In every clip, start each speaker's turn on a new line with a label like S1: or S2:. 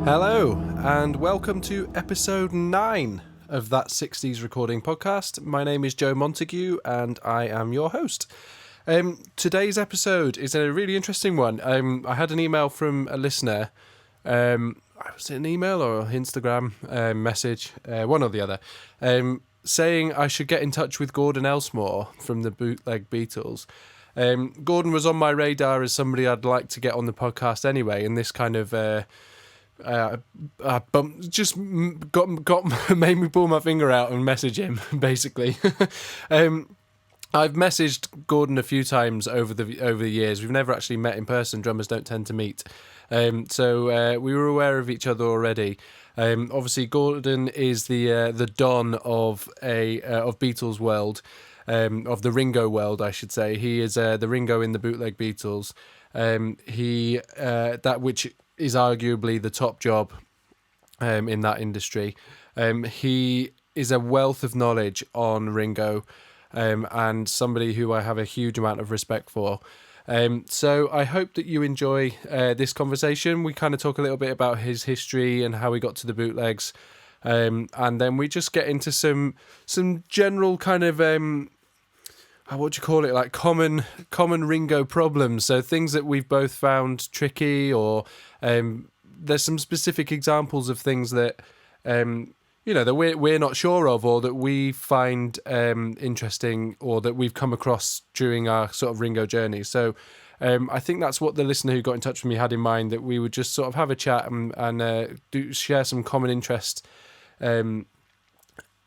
S1: Hello, and welcome to episode 9 of That 60s Recording Podcast. My name is Joe Montague, and I am your host. Today's episode is a really interesting one. I had an email from a listener. Was it an email or an Instagram message? One or the other. Saying I should get in touch with Gordon Elsmore from the Bootleg Beatles. Gordon was on my radar as somebody I'd like to get on the podcast anyway, and this kind of... made me pull my finger out and message him, basically. I've messaged Gordon a few times over the years. We've never actually met in person. Drummers don't tend to meet. So we were aware of each other already. Obviously, Gordon is the don of Beatles World, of the Ringo world, I should say. He is the Ringo in the Bootleg Beatles. Which is arguably the top job in that industry. He is a wealth of knowledge on Ringo, and somebody who I have a huge amount of respect for. So I hope that you enjoy this conversation. We kind of talk a little bit about his history and how he got to the Bootlegs, and then we just get into some general kind of what do you call it, like common Ringo problems. So things that we've both found tricky, or there's some specific examples of things that that we're not sure of, or that we find interesting, or that we've come across during our sort of Ringo journey. So I think that's what the listener who got in touch with me had in mind, that we would just sort of have a chat and share some common interest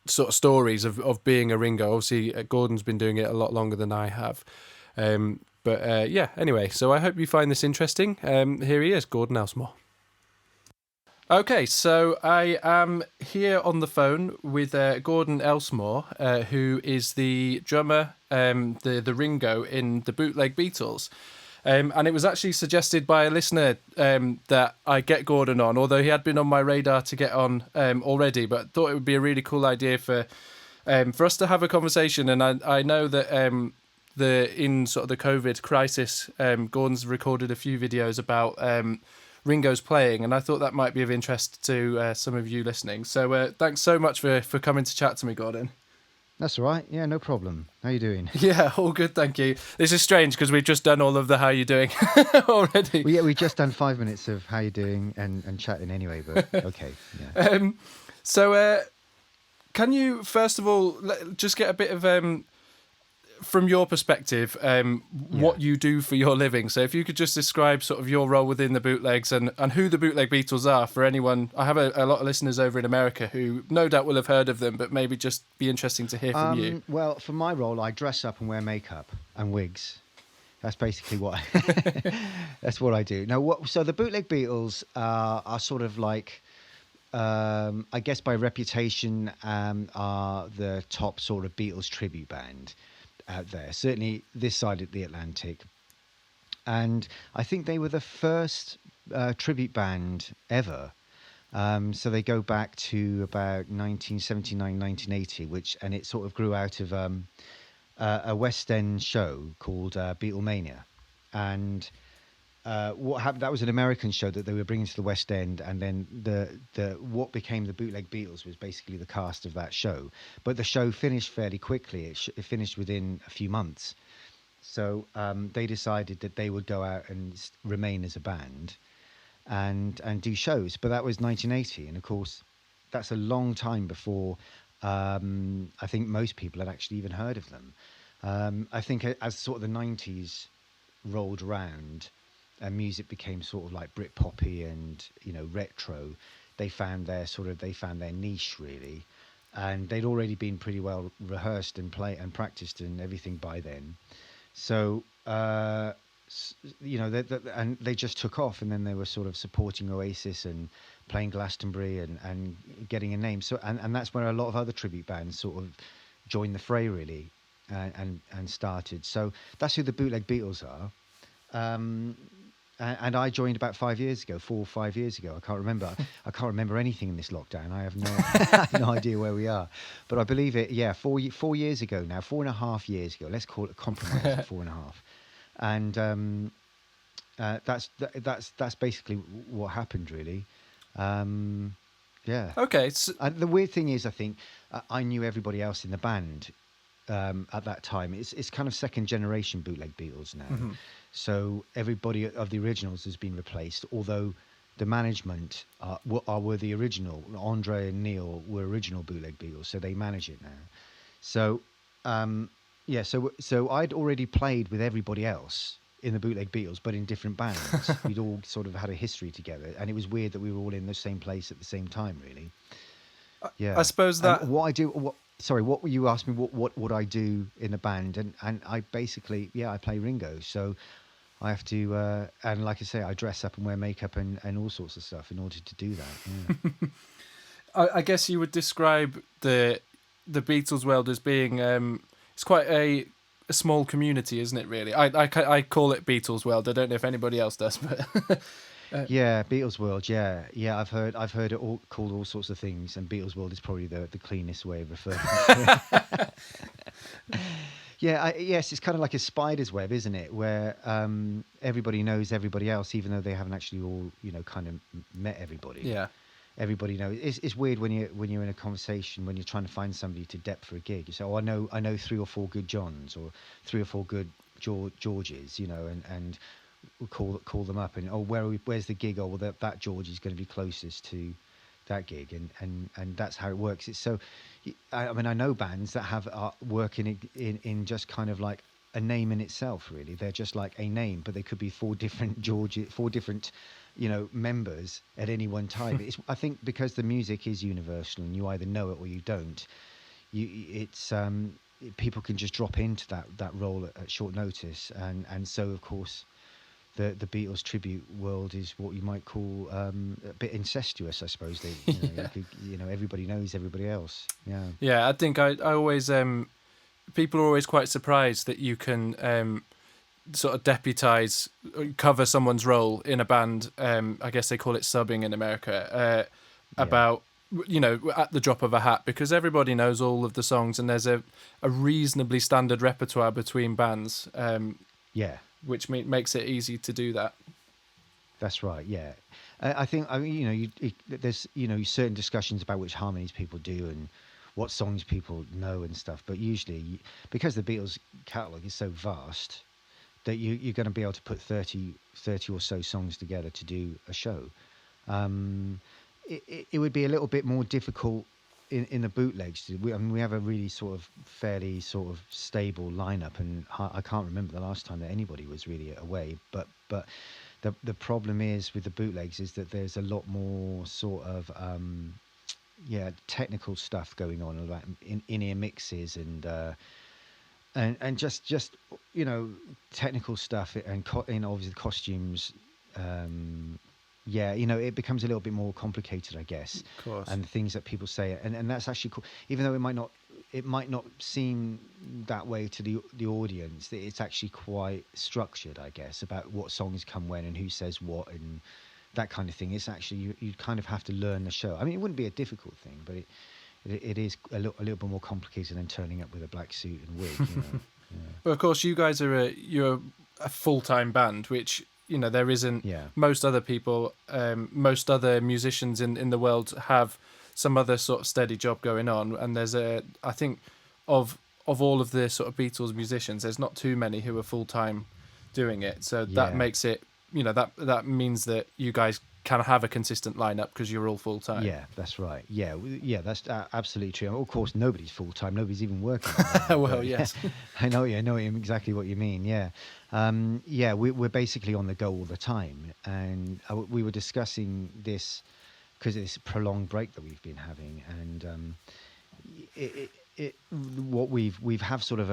S1: sort of stories of being a Ringo. Obviously, Gordon's been doing it a lot longer than I have. Anyway, so I hope you find this interesting. Here he is, Gordon Elsmore. Okay, so I am here on the phone with Gordon Elsmore, who is the drummer, the Ringo in the Bootleg Beatles. And it was actually suggested by a listener that I get Gordon on, although he had been on my radar to get on already, but thought it would be a really cool idea for us to have a conversation. And I know that in sort of the COVID crisis, Gordon's recorded a few videos about Ringo's playing, and I thought that might be of interest to some of you listening. So thanks so much for coming to chat to me, Gordon.
S2: That's all right. Yeah, no problem. How you doing?
S1: Yeah, all good, thank you. This is strange because we've just done all of the how you doing already.
S2: Well, yeah, we've just done 5 minutes of how you doing and chatting anyway, but okay. Yeah.
S1: So can you, first of all, just get a bit of, from your perspective, what you do for your living. So if you could just describe sort of your role within the Bootlegs and who the Bootleg Beatles are for anyone. I have a lot of listeners over in America who no doubt will have heard of them, but maybe just be interesting to hear from you.
S2: Well, for my role, I dress up and wear makeup and wigs. That's basically what that's what I do. Now, so the Bootleg Beatles are sort of like, I guess by reputation, are the top sort of Beatles tribute band out there, certainly this side of the Atlantic. And I think they were the first tribute band ever. So they go back to about 1979, 1980, and it sort of grew out of a West End show called Beatlemania. And what happened, that was an American show that they were bringing to the West End, and then what became the Bootleg Beatles was basically the cast of that show. But the show finished fairly quickly. It finished within a few months. So they decided that they would go out and remain as a band and do shows. But that was 1980, and of course that's a long time before I think most people had actually even heard of them. I think as sort of the 90s rolled around, and music became sort of like Britpoppy and retro, they found their niche really, and they'd already been pretty well rehearsed and practiced and everything by then. So and they just took off, and then they were sort of supporting Oasis and playing Glastonbury and getting a name. So and that's where a lot of other tribute bands sort of joined the fray really, and started. So that's who the Bootleg Beatles are. And I joined about 4 or 5 years ago. I can't remember anything in this lockdown. I have no idea where we are. But I believe it, 4 years ago now, 4.5 years ago. Let's call it a compromise of 4.5. And that's basically what happened, really. Yeah.
S1: Okay. So,
S2: And the weird thing is, I think I knew everybody else in the band at that time. It's kind of second generation bootleg Beatles now.
S1: mhm.
S2: So everybody of the originals has been replaced, although the management were the original. Andre and Neil were original bootleg Beatles, so they manage it now. So yeah, so I'd already played with everybody else in the Bootleg Beatles, but in different bands. We'd all sort of had a history together, and it was weird that we were all in the same place at the same time, really.
S1: I
S2: Yeah.
S1: suppose
S2: And
S1: that
S2: what I do, sorry, what were you asking? What would I do in the band? And I basically, yeah, I play Ringo, so I have to, and like I say, I dress up and wear makeup and all sorts of stuff in order to do that. Yeah.
S1: I guess you would describe the Beatles world as being it's quite a small community, isn't it? Really, I call it Beatles World. I don't know if anybody else does, but
S2: Yeah, Beatles World. Yeah, yeah. I've heard it all called all sorts of things, and Beatles World is probably the cleanest way of referring to it. Yeah, yes, it's kind of like a spider's web, isn't it? Where everybody knows everybody else, even though they haven't actually all, kind of met everybody.
S1: yeah,
S2: Everybody knows. It's weird when you're in a conversation when you're trying to find somebody to dep for a gig. You say, "Oh, I know 3 or 4 good Johns or 3 or 4 good Georges," and we'll call them up and, "Oh, where's the gig? Oh, well, that George is going to be closest to that gig," and that's how it works. It's so, I mean, I know bands that have work in just kind of like a name in itself. Really, they're just like a name, but they could be 4 different Georges, 4 different, members at any one time. I think because the music is universal and you either know it or you don't. It's people can just drop into that role at short notice, and so of course the Beatles tribute world is what you might call a bit incestuous, I suppose. They,
S1: yeah,
S2: everybody knows everybody else. Yeah,
S1: yeah. I think I always people are always quite surprised that you can sort of deputize, cover someone's role in a band. I guess they call it subbing in America.
S2: yeah,
S1: About at the drop of a hat, because everybody knows all of the songs and there's a reasonably standard repertoire between bands,
S2: yeah.
S1: which makes it easy to do that.
S2: That's right. Yeah, I think I mean there's certain discussions about which harmonies people do and what songs people know and stuff. But usually, because the Beatles catalog is so vast, that you're going to be able to put 30 or so songs together to do a show. Um, it would be a little bit more difficult in the bootlegs. I mean, we have a really sort of fairly sort of stable lineup, and I can't remember the last time that anybody was really away. But the problem is with the bootlegs is that there's a lot more sort of technical stuff going on, about in-ear mixes and just technical stuff and obviously the costumes. It becomes a little bit more complicated, I guess,
S1: Of course.
S2: and things that people say, and that's actually cool. Even though it might not seem that way to the audience, it's actually quite structured, I guess, about what songs come when and who says what and that kind of thing. It's actually you kind of have to learn the show. I mean, it wouldn't be a difficult thing, but it is a little bit more complicated than turning up with a black suit and wig. Yeah.
S1: But of course, you guys are you're a full-time band, which there isn't.
S2: Yeah.
S1: Most other people, most other musicians in the world have some other sort of steady job going on, and I think of all of the sort of Beatles musicians, there's not too many who are full-time doing it. So that
S2: Yeah.
S1: makes it, that means that you guys can have a consistent lineup because you're all full-time.
S2: Yeah, that's right. Yeah, yeah, that's absolutely true. Of course, nobody's full time. Nobody's even working. Right now,
S1: Well,
S2: but
S1: yes.
S2: I know. Yeah, I know exactly what you mean. Yeah, yeah. We're basically on the go all the time, and we were discussing this because it's a prolonged break that we've been having, and what we've have sort of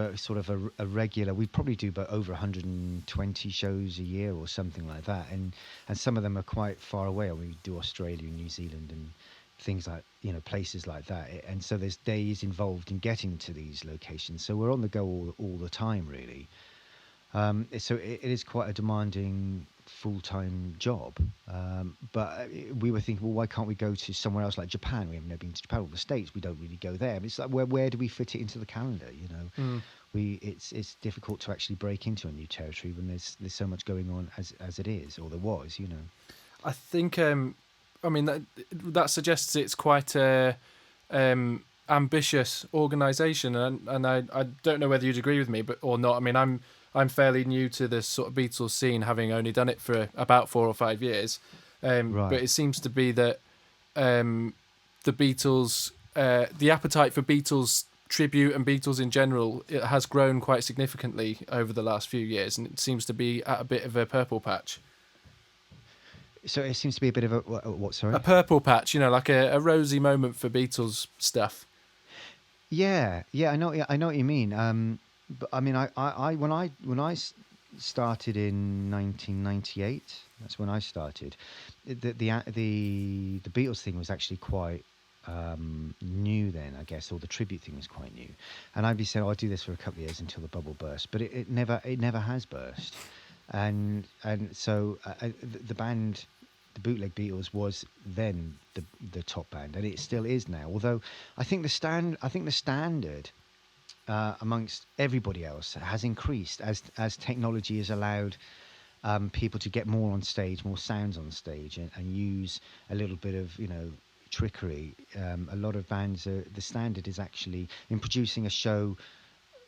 S2: a regular. We probably do about over 120 shows a year or something like that, and some of them are quite far away. We do Australia and New Zealand and things like places like that, and so there's days involved in getting to these locations. So we're on the go all the time, really. So it is quite a demanding full-time job. But we were thinking, well, why can't we go to somewhere else like Japan? We haven't never been to Japan or the States. We don't really go there. But it's like, where do we fit it into the calendar? It's difficult to actually break into a new territory when there's so much going on as it is, or there was.
S1: I think I mean, that suggests it's quite a ambitious organisation, and I don't know whether you'd agree with me, but or not. I mean, I'm fairly new to this sort of Beatles scene, having only done it for about 4 or 5 years. But
S2: Right.
S1: it seems to be that the Beatles, the appetite for Beatles tribute and Beatles in general, it has grown quite significantly over the last few years, and it seems to be at a bit of a purple patch.
S2: So it seems to be a bit of a what?
S1: A
S2: Sorry.
S1: purple patch, like a rosy moment for Beatles stuff.
S2: Yeah, yeah, I know. Yeah, I know what you mean. But I mean, started in 1998. That's when I started. The Beatles thing was actually quite new then, I guess, or the tribute thing was quite new. And I'd be saying, "Oh, I'll do this for a couple of years until the bubble burst," but it never has burst. And so the band, the Bootleg Beatles, was then the top band, and it still is now. Although I think the standard amongst everybody else has increased as technology has allowed people to get more on stage, more sounds on stage, and use a little bit of trickery. A lot of bands, the standard is actually in producing a show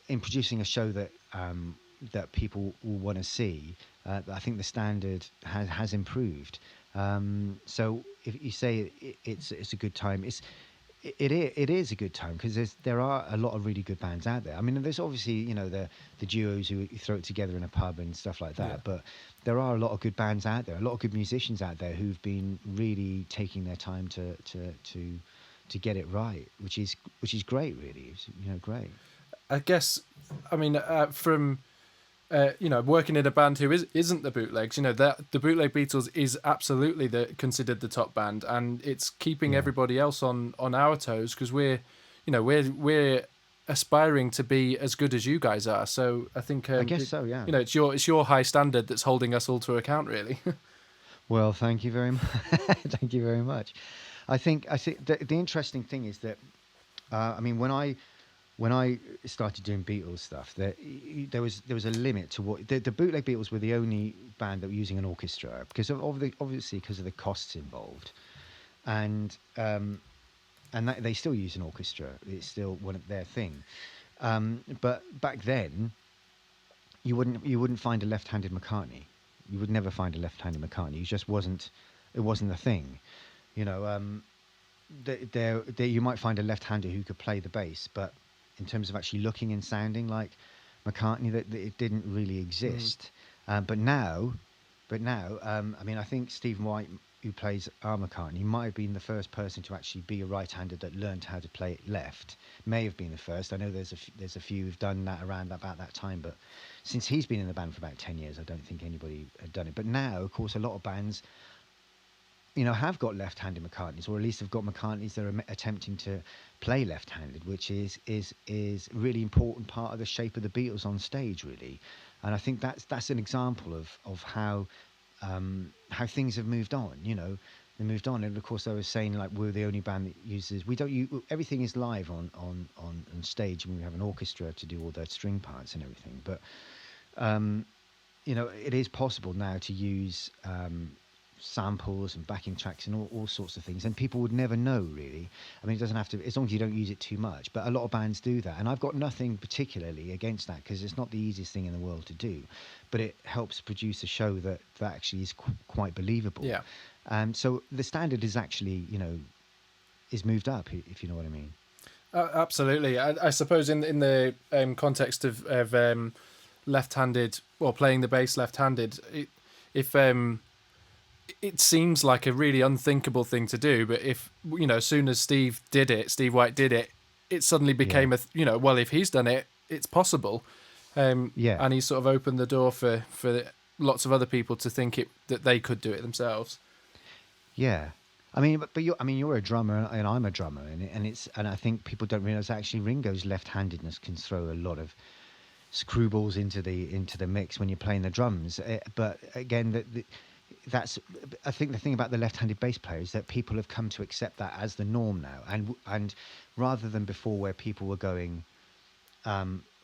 S2: that that people will want to see. I think the standard has improved. So if you say it's a good time, it is a good time because there are a lot of really good bands out there. I mean, there's obviously the duos who throw it together in a pub and stuff like that,
S1: Yeah.
S2: but there are a lot of good bands out there, a lot of good musicians out there who've been really taking their time to get it right, which is great, really. It's, great.
S1: I guess, I mean, from working in a band who isn't the Bootlegs, that the Bootleg Beatles is absolutely considered the top band, and it's keeping
S2: Yeah.
S1: everybody else on our toes because we're aspiring to be as good as you guys are. So I think
S2: I guess so, yeah.
S1: it's your high standard that's holding us all to account, really.
S2: Well, thank you very much. Thank you very much. I think the interesting thing is that I mean when I started doing Beatles stuff, there was a limit to what the Bootleg Beatles were the only band that were using an orchestra because obviously because of the costs involved, and they still use an orchestra. It's still one of their thing. But back then, you wouldn't find a left-handed McCartney. You would never find a left-handed McCartney. It wasn't a thing. You know, there you might find a left-hander who could play the bass, but in terms of actually looking and sounding like McCartney, that it didn't really exist. But now, I mean, I think Stephen White, who plays our McCartney, might have been the first person to actually be a right-hander that learned how to play it left. May have been the first. I know there's a few who've done that around about that time, but since he's been in the band for about 10 years, I don't think anybody had done it. But now, of course, a lot of bands, have got left-handed McCartneys, or at least have got McCartneys that are attempting to play left-handed, which is really important part of the shape of the Beatles on stage, really. And I think that's an example of how things have moved on. They moved on, and of course, I was saying like we're the only band that uses. We don't use everything is live on stage, and we have an orchestra to do all the string parts and everything. But it is possible now to use samples and backing tracks and all sorts of things, and people would never know, really. I mean, it doesn't have to, as long as you don't use it too much, but a lot of bands do that, and I've got nothing particularly against that because it's not the easiest thing in the world to do, but it helps produce a show that actually is quite believable.
S1: Yeah.
S2: So the standard is actually is moved up, if you know what I mean.
S1: Absolutely. I suppose in the context of left-handed, or playing the bass left-handed, it seems like a really unthinkable thing to do, but if as soon as Steve White did it, it suddenly became well, if he's done it, it's possible.
S2: Yeah.
S1: And he sort of opened the door for lots of other people to think that they could do it themselves.
S2: Yeah. I mean, but you're a drummer and I'm a drummer, and I think people don't realize actually Ringo's left-handedness can throw a lot of screwballs into the mix when you're playing the drums. But again, that's I think the thing about the left-handed bass player is that people have come to accept that as the norm now, and rather than before where people were going,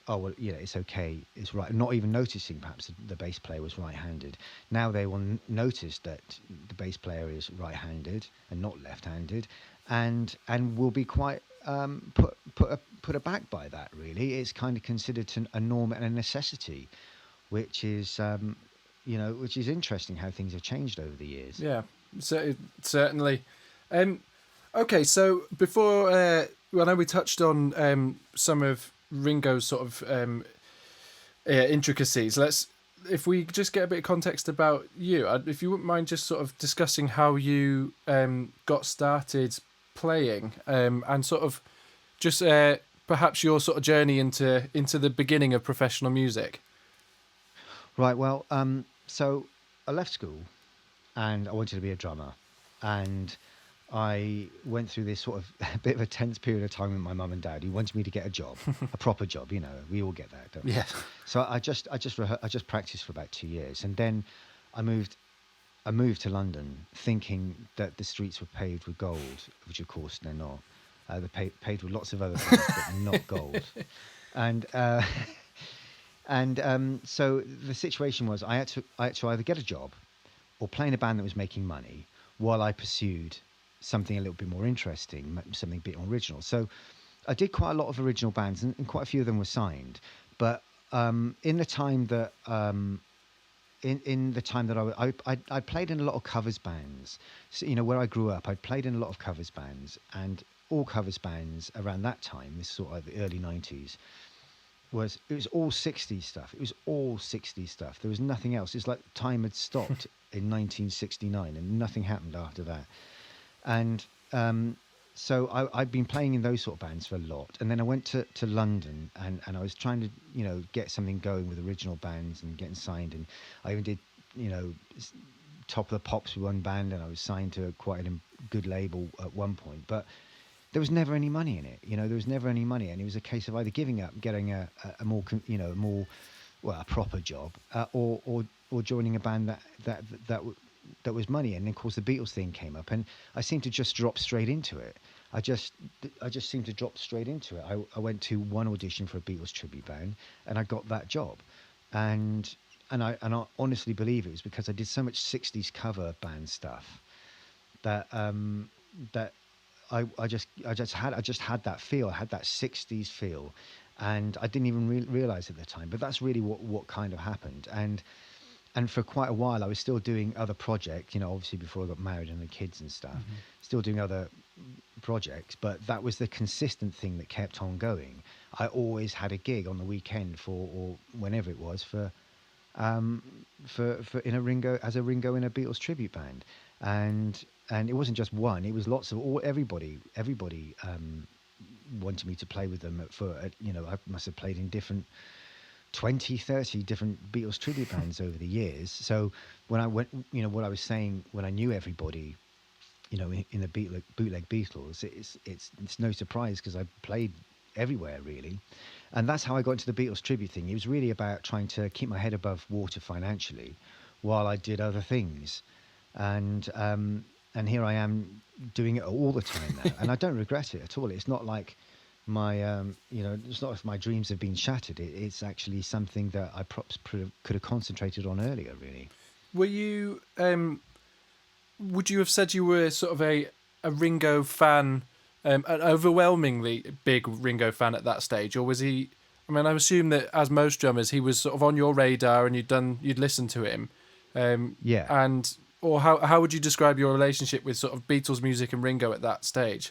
S2: oh well, it's okay, it's right, not even noticing perhaps the bass player was right-handed. Now they will notice that the bass player is right-handed and not left-handed, and will be quite put aback by that. Really, it's kind of considered a norm and a necessity, which is which is interesting how things have changed over the years.
S1: Yeah, so certainly. Okay, so before, I know we touched on some of Ringo's sort of intricacies. If we just get a bit of context about you, if you wouldn't mind just sort of discussing how you got started playing, and sort of just perhaps your sort of journey into the beginning of professional music.
S2: Right. Well, so I left school and I wanted to be a drummer, and I went through this sort of a bit of a tense period of time with my mum and dad. He wanted me to get a job, a proper job. We all get that, don't we?
S1: Yeah.
S2: So I just practiced for about 2 years, and then I moved to London, thinking that the streets were paved with gold, which of course they're not. They're paved with lots of other things, but not gold. And so the situation was I had to either get a job or play in a band that was making money while I pursued something a little bit more interesting, something a bit more original. So I did quite a lot of original bands, and quite a few of them were signed. But in the time that I played in a lot of covers bands. So, where I grew up, I played in a lot of covers bands, and all covers bands around that time, this sort of the early 90s, it was all 60s stuff. It was all 60s stuff. There was nothing else. It's like time had stopped in 1969 and nothing happened after that. And so I'd been playing in those sort of bands for a lot. And then I went to London, and I was trying to, get something going with original bands and getting signed. And I even did, Top of the Pops with one band, and I was signed to quite a good label at one point. But there was never any money in it. There was never any money. And it was a case of either giving up, getting a more, a proper job, or joining a band that was money. And of course the Beatles thing came up, and I seemed to just drop straight into it. I just seemed to drop straight into it. I went to one audition for a Beatles tribute band, and I got that job. And I honestly believe it was because I did so much 60s cover band stuff that that I just had that feel. I had that 60s feel, and I didn't even realize at the time. But that's really what kind of happened. And for quite a while, I was still doing other projects, obviously before I got married and had kids and stuff, still doing other projects. But that was the consistent thing that kept on going. I always had a gig on the weekend or whenever it was for in a Ringo, as a Ringo in a Beatles tribute band. And it wasn't just one; it was lots of everybody wanted me to play with them. I must have played in different 20, 30 different Beatles tribute bands over the years. So when I went, what I was saying, when I knew everybody, in the Bootleg Beatles, it's no surprise because I played everywhere really. And that's how I got into the Beatles tribute thing. It was really about trying to keep my head above water financially while I did other things. And here I am doing it all the time now. And I don't regret it at all. It's not like it's not if my dreams have been shattered. It's actually something that I perhaps could have concentrated on earlier, really.
S1: Were you, would you have said you were sort of a Ringo fan, an overwhelmingly big Ringo fan at that stage? Or was he, I assume that as most drummers, he was sort of on your radar and you'd listened to him.
S2: Yeah.
S1: Or how would you describe your relationship with sort of Beatles music and Ringo at that stage?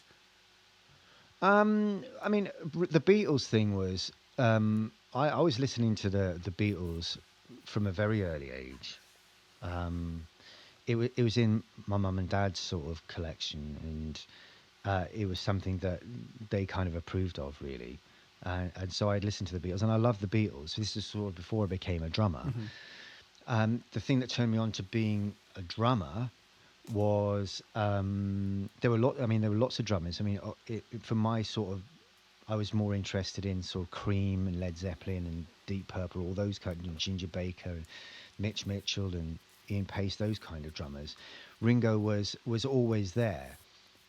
S2: The Beatles thing was, I was listening to the Beatles from a very early age. It was in my mum and dad's sort of collection, and it was something that they kind of approved of, really. And so I'd listen to the Beatles, and I loved the Beatles. This is sort of before I became a drummer. The thing that turned me on to being a drummer was there were lots of drummers. For my sort of, I was more interested in sort of Cream and Led Zeppelin and Deep Purple, all those kind of, Ginger Baker and Mitch Mitchell and Ian Pace, those kind of drummers. Ringo was always there.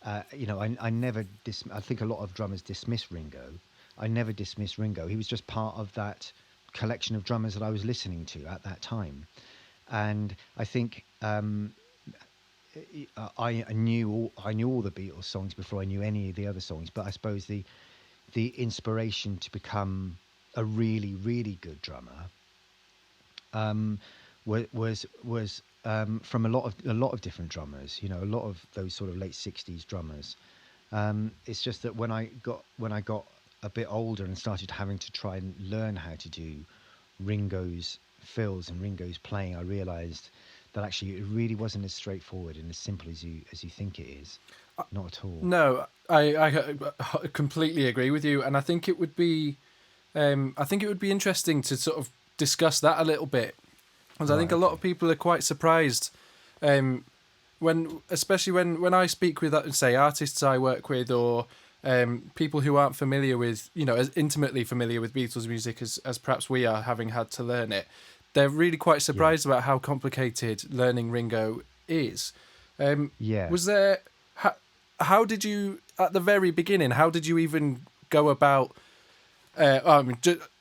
S2: I never I think a lot of drummers dismiss Ringo, I never dismissed Ringo. He was just part of that collection of drummers that I was listening to at that time. And I think I knew all the Beatles songs before I knew any of the other songs. But I suppose the inspiration to become a really, really good drummer was from a lot of different drummers. You know, a lot of those sort of late '60s drummers. It's just that when I got a bit older and started having to try and learn how to do Ringo's fills and Ringo's playing, I realised that actually it really wasn't as straightforward and as simple as you think it is. Not at all.
S1: No, I completely agree with you, and I think it would be interesting to sort of discuss that a little bit, because I think a lot of people are quite surprised especially when I speak with, say, artists I work with, or people who aren't familiar with, as intimately familiar with Beatles music as perhaps we are, having had to learn it. They're really quite surprised about how complicated learning Ringo is. Was there? How did you, at the very beginning? How did you even go about?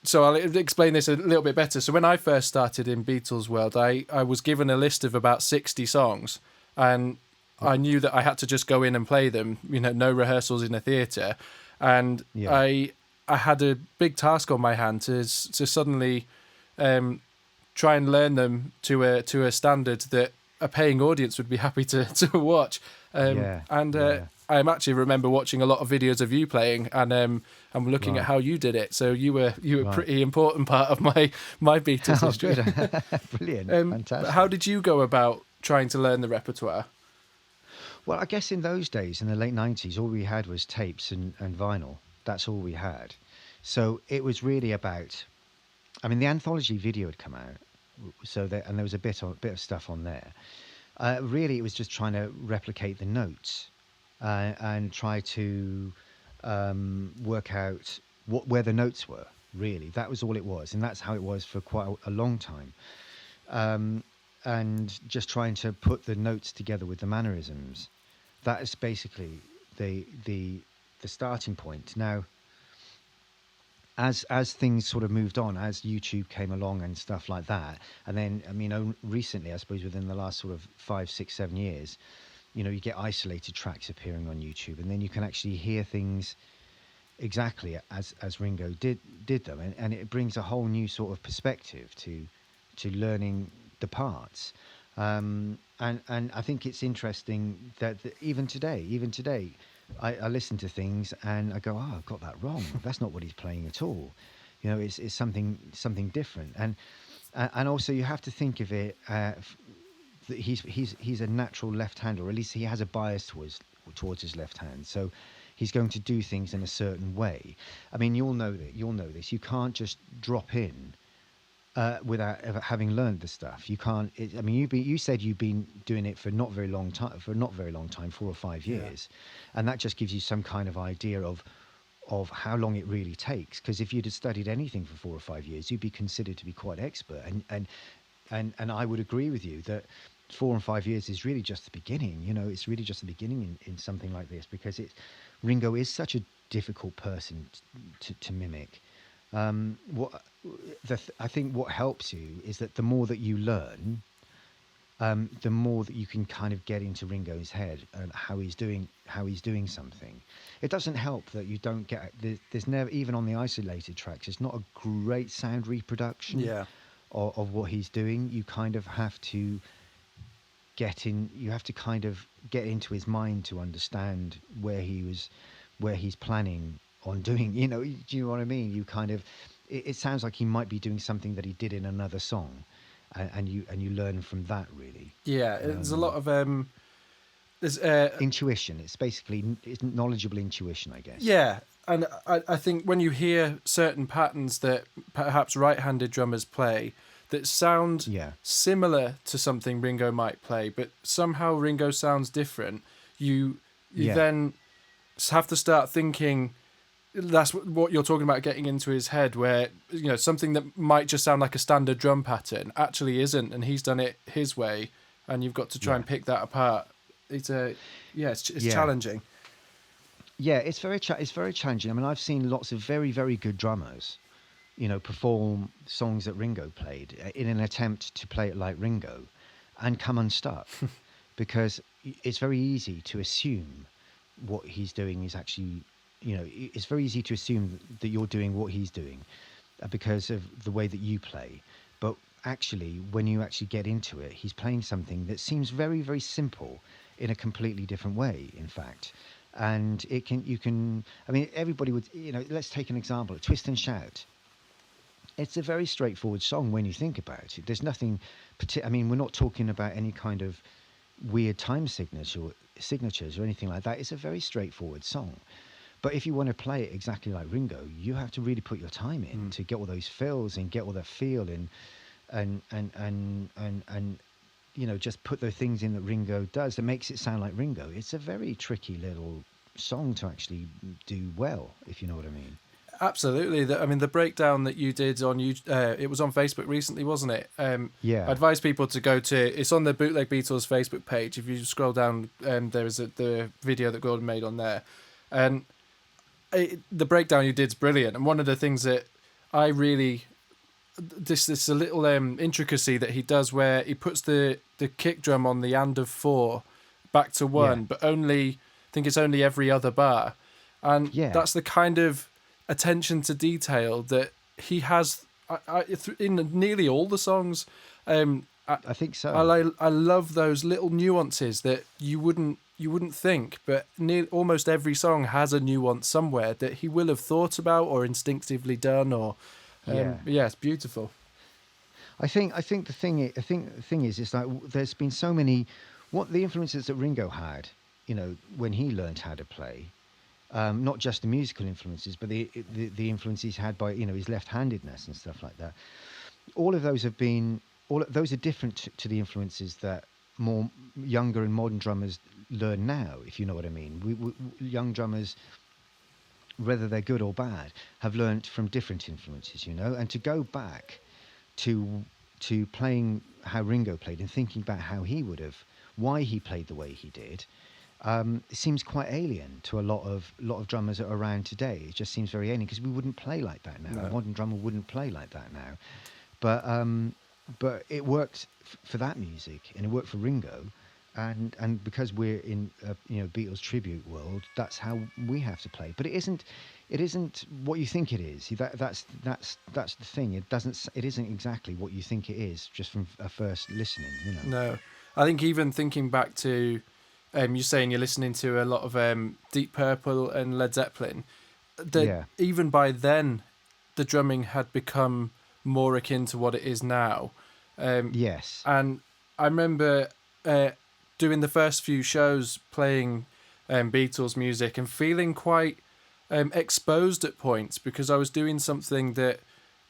S1: So I'll explain this a little bit better. So when I first started in Beatles World, I was given a list of about 60 songs, and I knew that I had to just go in and play them. No rehearsals in a theatre, and I had a big task on my hand to suddenly try and learn them to a standard that a paying audience would be happy to watch. I actually remember watching a lot of videos of you playing, and I'm looking at how you did it. So you were a pretty important part of my Beatles history.
S2: Brilliant, fantastic.
S1: How did you go about trying to learn the repertoire?
S2: Well, I guess in those days, in the late '90s, all we had was tapes and vinyl. That's all we had. So it was really about, the anthology video had come out, and there was a bit of stuff on there. Really, it was just trying to replicate the notes and try to work out where the notes were. Really, that was all it was, and that's how it was for quite a long time. And just trying to put the notes together with the mannerisms. That is basically the starting point. Now, as things sort of moved on, as YouTube came along and stuff like that, and then recently, I suppose within the last sort of 5, 6, 7 years, you get isolated tracks appearing on YouTube, and then you can actually hear things exactly as Ringo did them, and it brings a whole new sort of perspective to learning the parts. And I think it's interesting that even today, I listen to things and I go, oh, I've got that wrong. That's not what he's playing at all. It's something different. And also you have to think of it that he's a natural left-hander, or at least he has a bias towards his left hand. So he's going to do things in a certain way. You'll know this. You can't just drop in without ever having learned the stuff. You can't. You said you've been doing it for not very long time, 4 or 5 years, and that just gives you some kind of idea of how long it really takes. Because if you'd have studied anything for 4 or 5 years, you'd be considered to be quite expert. And I would agree with you that 4 and 5 years is really just the beginning. It's really just the beginning in something like this, because Ringo is such a difficult person to mimic. I think what helps you is that the more that you learn, the more that you can kind of get into Ringo's head and how he's doing something. It doesn't help that you don't get. There's never, even on the isolated tracks, it's not a great sound reproduction of what he's doing. You kind of have to get in. You have to kind of get into his mind to understand where he's planning on doing. Do you know what I mean? You kind of. It sounds like he might be doing something that he did in another song, and you learn from that, really.
S1: Yeah, there's a lot of there's
S2: intuition. It's knowledgeable intuition, I guess.
S1: Yeah, and I think when you hear certain patterns that perhaps right-handed drummers play that sound similar to something Ringo might play, but somehow Ringo sounds different, you then have to start thinking. That's what you're talking about, getting into his head, where something that might just sound like a standard drum pattern actually isn't, and he's done it his way, and you've got to try and pick that apart. It's challenging.
S2: Yeah, it's very challenging. I mean, I've seen lots of very, very good drummers, perform songs that Ringo played in an attempt to play it like Ringo, and come unstuck, because it's very easy to assume what he's doing is actually, it's very easy to assume that you're doing what he's doing, because of the way that you play. But actually, when you actually get into it, he's playing something that seems very, very simple in a completely different way, in fact. And I mean, everybody would, let's take an example, Twist and Shout. It's a very straightforward song when you think about it. There's nothing, I mean, we're not talking about any kind of weird time signatures or anything like that. It's a very straightforward song. But if you want to play it exactly like Ringo, you have to really put your time in to get all those fills and get all the feel in, and just put the things in that Ringo does that makes it sound like Ringo. It's a very tricky little song to actually do well, if you know what I mean.
S1: Absolutely. I mean, the breakdown that you did on you, it was on Facebook recently, wasn't it? I
S2: Yeah.
S1: advise people to go to. It's on the Bootleg Beatles Facebook page. If you scroll down, there is the video that Gordon made on there, and the breakdown you did is brilliant. And one of the things that I really this a little intricacy that he does where he puts the kick drum on the and of 4 back to 1,
S2: Yeah.
S1: but only I think it's only every other bar, and
S2: Yeah.
S1: that's the kind of attention to detail that he has in nearly all the songs.
S2: I think so.
S1: I love those little nuances that you wouldn't think, but almost every song has a nuance somewhere that he will have thought about or instinctively done, or
S2: Yeah.
S1: yeah, it's beautiful.
S2: I think the thing is, it's like there's been so many, what the influences that Ringo had, when he learned how to play, not just the musical influences, but the influences he's had by his left-handedness and stuff like that. All of those have been those are different to the influences that more younger and modern drummers learn now, if you know what I mean. Young drummers, whether they're good or bad, have learnt from different influences, and to go back to playing how Ringo played and thinking about how he would have, why he played the way he did, it seems quite alien to a lot of drummers that are around today. It just seems very alien because we wouldn't play like that now.
S1: No.
S2: A modern drummer wouldn't play like that now. But it worked for that music, and it worked for Ringo, and because we're in Beatles Tribute world, that's how we have to play. But it isn't what you think it is. That's the thing. It isn't exactly what you think it is just from a first listening.
S1: No, I think even thinking back to you're saying you're listening to a lot of Deep Purple and Led Zeppelin, that
S2: Yeah.
S1: even by then the drumming had become more akin to what it is now.
S2: Yes.
S1: And I remember doing the first few shows playing Beatles music and feeling quite exposed at points because I was doing something that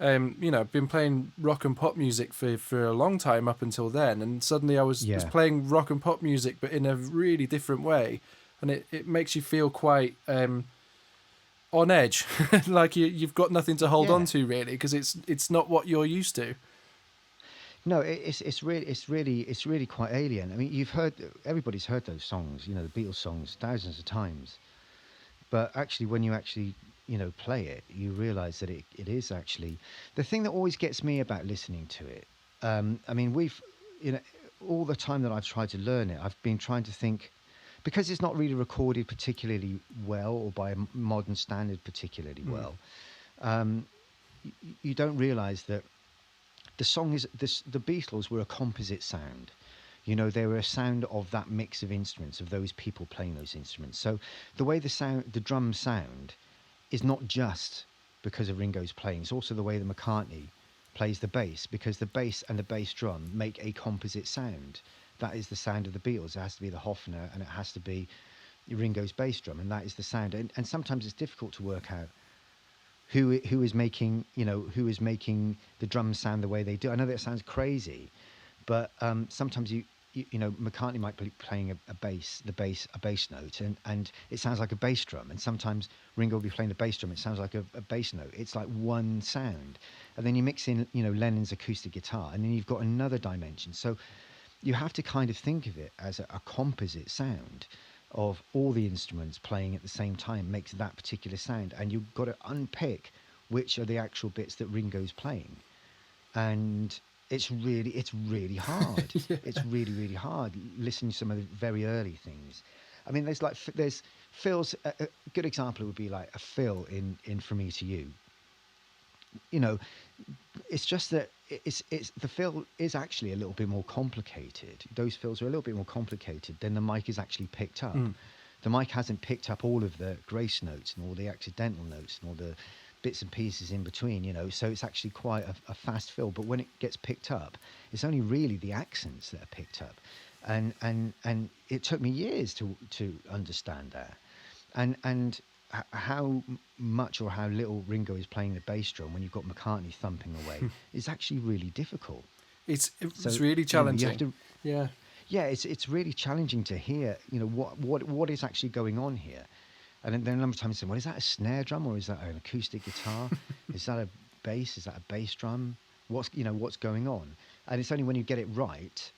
S1: I've been playing rock and pop music for a long time up until then, and suddenly I was playing rock and pop music but in a really different way, and it makes you feel quite on edge, like you've got nothing to hold on to really, because it's not what you're used to.
S2: No, it's really quite alien. I mean, everybody's heard those songs, the Beatles songs, thousands of times. But actually, when you actually play it, you realise that it is actually the thing that always gets me about listening to it. I mean, all the time that I've tried to learn it, I've been trying to think, because it's not really recorded particularly well or by a modern standard particularly well. You don't realise that the song is the Beatles were a composite sound. They were a sound of that mix of instruments, of those people playing those instruments. So the way the drums sound is not just because of Ringo's playing. It's also the way that McCartney plays the bass, because the bass and the bass drum make a composite sound. That is the sound of the Beatles. It has to be the Hofner and it has to be Ringo's bass drum, and that is the sound. And sometimes it's difficult to work out who is making the drums sound the way they do. I know that sounds crazy, but sometimes McCartney might be playing a bass note, and it sounds like a bass drum, and sometimes Ringo will be playing the bass drum, it sounds like a bass note. It's like one sound, and then you mix in Lennon's acoustic guitar, and then you've got another dimension. So you have to kind of think of it as a composite sound, of all the instruments playing at the same time makes that particular sound, and you've got to unpick which are the actual bits that Ringo's playing, and it's really hard.
S1: Yeah.
S2: It's really hard listening to some of the very early things. I mean, there's fills. A good example would be like a fill in From Me to You. You know, it's just that it's the fill is actually a little bit more complicated. Those fills are a little bit more complicated than the mic is actually picked up. The mic hasn't picked up all of the grace notes and all the accidental notes and all the bits and pieces in between, you know, so it's actually quite a fast fill. But when it gets picked up, it's only really the accents that are picked up, and it took me years to understand that, and how much or how little Ringo is playing the bass drum when you've got McCartney thumping away is actually really difficult.
S1: It's
S2: So,
S1: really challenging.
S2: you have to,
S1: Yeah.
S2: yeah, it's really challenging to hear, you know, what is actually going on here. And then a number of times I said, well, is that a snare drum or is that an acoustic guitar? Is that a bass? Is that a bass drum? What's going on? And it's only when you get it right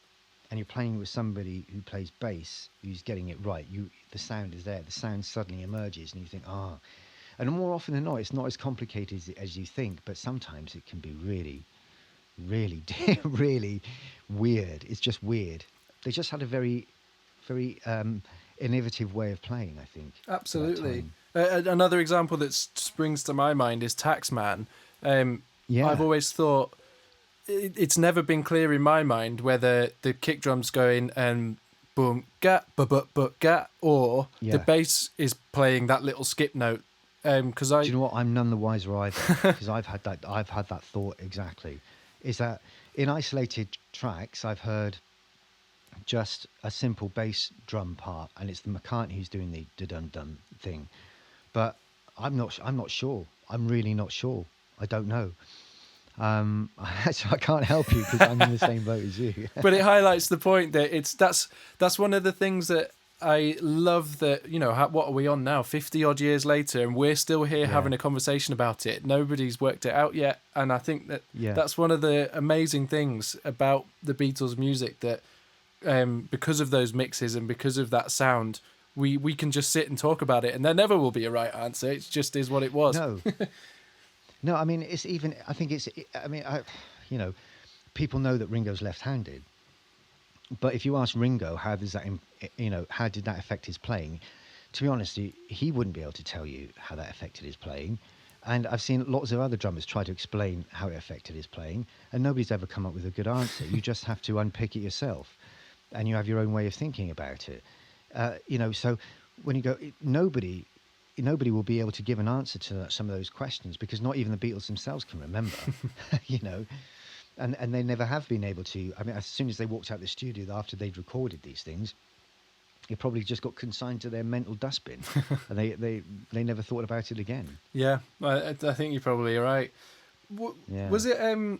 S2: and you're playing with somebody who plays bass who's getting it right, the sound is there. The sound suddenly emerges and you think, ah. And more often than not, it's not as complicated as you think, but sometimes it can be really, really, really weird. It's just weird. They just had a very, very innovative way of playing, I think.
S1: Absolutely. Another example that springs to my mind is Taxman.
S2: Yeah.
S1: I've always thought it's never been clear in my mind whether the kick drum's going boom gat but gat, or the bass is playing that little skip note. Because
S2: do you know what? I'm none the wiser either, because I've had that thought exactly. Is that in isolated tracks I've heard just a simple bass drum part, and it's the McCartney who's doing the da-dum-dum thing. But I'm not sure. I'm really not sure. I don't know. So I can't help you because I'm in the same boat as you.
S1: But it highlights the point that that's one of the things that I love, that, you know, what are we on now, 50 odd years later, and we're still here having a conversation about it. Nobody's worked it out yet. And I think that that's one of the amazing things about the Beatles music, that because of those mixes and because of that sound, we can just sit and talk about it, and there never will be a right answer. It just is what it was.
S2: No, I mean, it's even. I think it's. I mean, you know, people know that Ringo's left-handed, but if you ask Ringo how does that, you know, how did that affect his playing? To be honest, he wouldn't be able to tell you how that affected his playing. And I've seen lots of other drummers try to explain how it affected his playing, and nobody's ever come up with a good answer. You just have to unpick it yourself, and you have your own way of thinking about it. You know, so when you go, nobody will be able to give an answer to some of those questions, because not even the Beatles themselves can remember, you know, and they never have been able to. I mean, as soon as they walked out the studio after they'd recorded these things, it probably just got consigned to their mental dustbin, and they never thought about it again.
S1: Yeah, I think you're probably right. Was it?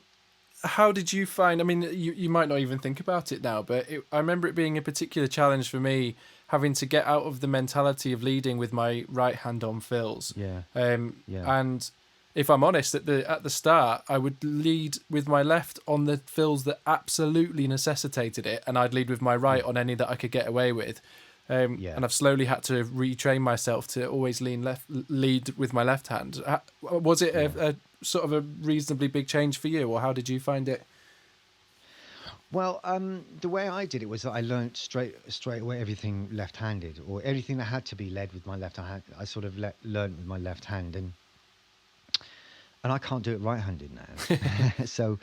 S1: How did you find? I mean, you might not even think about it now, but I remember it being a particular challenge for me, having to get out of the mentality of leading with my right hand on fills. And if I'm honest, at the start, I would lead with my left on the fills that absolutely necessitated it, and I'd lead with my right on any that I could get away with. And I've slowly had to retrain myself to always lead with my left hand. Was it a sort of a reasonably big change for you, or how did you find it?
S2: Well, the way I did it was that I learnt straight away everything left-handed, or everything that had to be led with my left hand. I sort of learnt with my left hand, and I can't do it right-handed now. so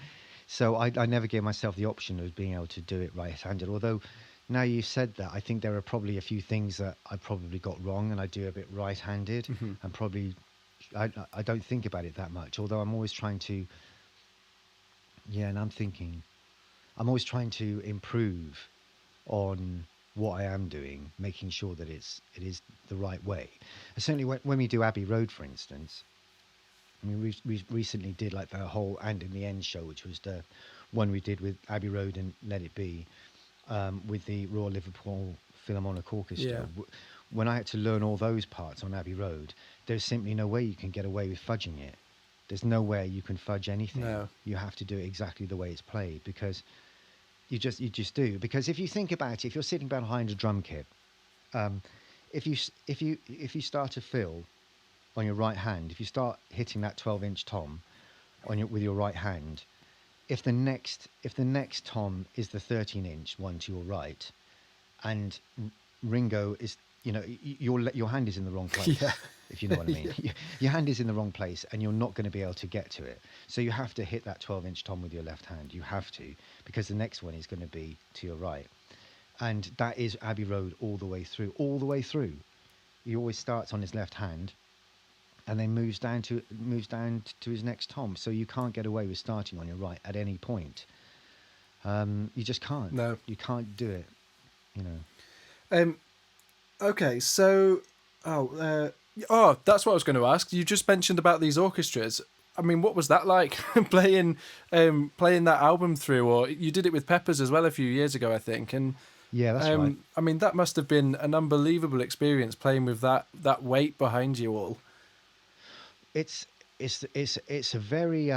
S2: I never gave myself the option of being able to do it right-handed. Although now you said that, I think there are probably a few things that I probably got wrong, and I do a bit right-handed, and probably I don't think about it that much. Although I'm always trying to, and I'm always trying to improve on what I am doing, making sure that it is the right way. And certainly when we do Abbey Road, for instance, I mean, we recently did like the whole And in the End show, which was the one we did with Abbey Road and Let It Be, with the Royal Liverpool Philharmonic Orchestra. When I had to learn all those parts on Abbey Road, there's simply no way you can get away with fudging it. There's no way you can fudge anything.
S1: No.
S2: You have to do it exactly the way it's played, because you just do. Because if you think about it, if you're sitting behind a drum kit, if you start to fill on your right hand, if you start hitting that 12-inch tom with your right hand, if the next tom is the 13-inch one to your right, and Ringo is, your hand is in the wrong
S1: Yeah.
S2: place, if you know what I mean.
S1: Yeah.
S2: Your hand is in the wrong place, and you're not going to be able to get to it. So you have to hit that 12-inch tom with your left hand. You have to, because the next one is going to be to your right, and that is Abbey Road all the way through. All the way through, he always starts on his left hand, and then moves down to his next tom. So you can't get away with starting on your right at any point. You just can't.
S1: No.
S2: You can't do it. You know.
S1: Okay, so that's what I was going to ask. You just mentioned about these orchestras. I mean, what was that like playing that album through? Or you did it with Peppers as well a few years ago, I think. And
S2: Yeah, that's right.
S1: I mean, that must have been an unbelievable experience playing with that weight behind you all.
S2: It's a very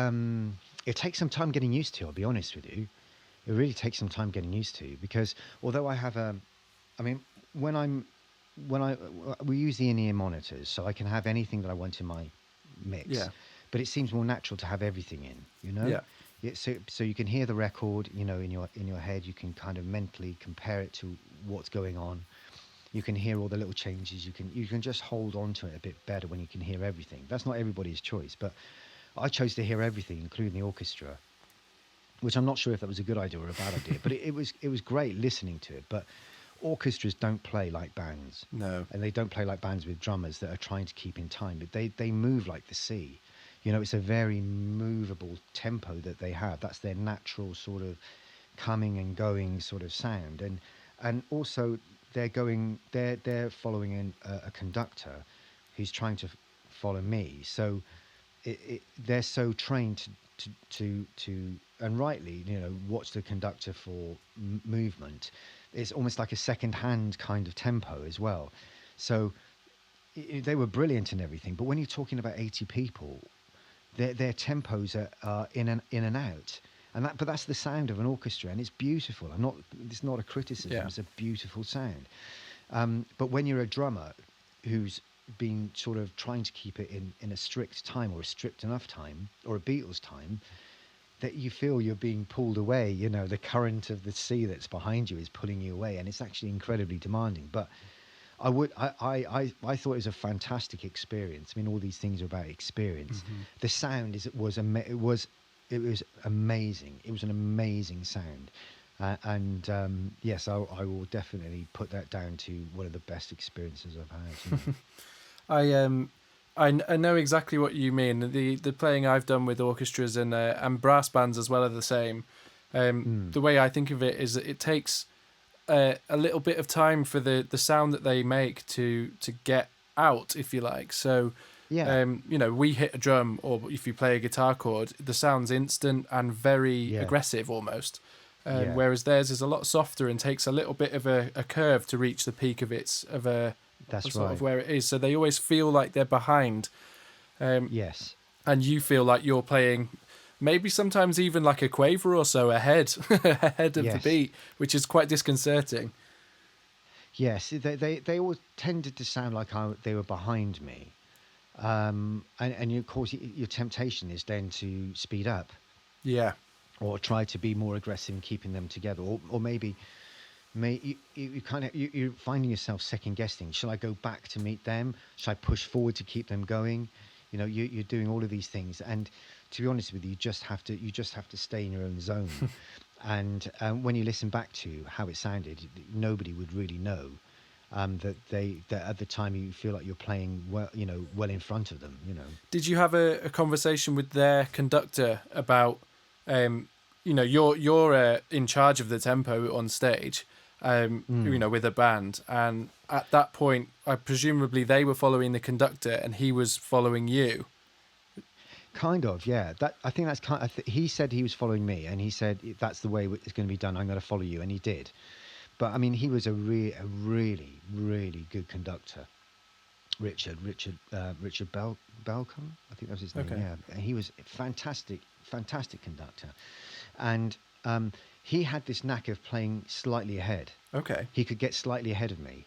S2: it takes some time getting used to. I'll be honest with you. It really takes some time getting used to, because although I have I mean, we use the in-ear monitors, so I can have anything that I want in my mix.
S1: Yeah.
S2: But it seems more natural to have everything in.
S1: Yeah.
S2: So you can hear the record, in your head. You can kind of mentally compare it to what's going on. You can hear all the little changes. You can just hold on to it a bit better when you can hear everything. That's not everybody's choice, but I chose to hear everything, including the orchestra, which I'm not sure if that was a good idea or a bad idea. But it was great listening to it. But orchestras don't play like bands.
S1: No.
S2: And they don't play like bands with drummers that are trying to keep in time. But they move like the sea. It's a very movable tempo that they have. That's their natural sort of coming and going sort of sound. And also they're following in a conductor who's trying to follow me. So they're so trained to and rightly, watch the conductor for movement. It's almost like a second-hand kind of tempo as well. So they were brilliant in everything. But when you're talking about 80 people, their tempos are in and out. But that's the sound of an orchestra, and it's beautiful. It's not a criticism.
S1: Yeah.
S2: It's a beautiful sound. But when you're a drummer who's been sort of trying to keep it in a strict time, or a strict enough time, or a Beatles time, that you feel you're being pulled away. The current of the sea that's behind you is pulling you away, and it's actually incredibly demanding. But I thought it was a fantastic experience. I mean, all these things are about experience.
S1: Mm-hmm.
S2: The sound was amazing. It was an amazing sound. Yes, I will definitely put that down to one of the best experiences I've had.
S1: I know exactly what you mean. The playing I've done with orchestras and brass bands as well are the same. The way I think of it is that it takes a little bit of time for the sound that they make to get out, if you like. So
S2: Yeah.
S1: we hit a drum, or if you play a guitar chord, the sound's instant and very aggressive almost. Whereas theirs is a lot softer and takes a little bit of a curve to reach the peak of
S2: That's
S1: sort
S2: right.
S1: of where it is. So they always feel like they're behind.
S2: Yes.
S1: And you feel like you're playing maybe sometimes even like a quaver or so ahead of the
S2: Yes.
S1: beat, which is quite disconcerting.
S2: Yes, they all tended to sound like they were behind me. And of course, your temptation is then to speed up,
S1: Yeah.
S2: or try to be more aggressive in keeping them together, or maybe you're finding yourself second guessing. Shall I go back to meet them? Shall I push forward to keep them going? You're doing all of these things, and to be honest with you, you just have to stay in your own zone. And when you listen back to how it sounded, nobody would really know that at the time you feel like you're playing well, well in front of them.
S1: Did you have a conversation with their conductor about, you're in charge of the tempo on stage, with a band, and at that point, presumably they were following the conductor and he was following you.
S2: Kind of, yeah. I think that's he said he was following me, and he said that's the way it's going to be done. I'm going to follow you, and he did. But I mean, he was a really, really good conductor. Richard Belcom, I think that was his name.
S1: Okay.
S2: Yeah, and he was a fantastic conductor, and he had this knack of playing slightly ahead.
S1: Okay.
S2: He could get slightly ahead of me,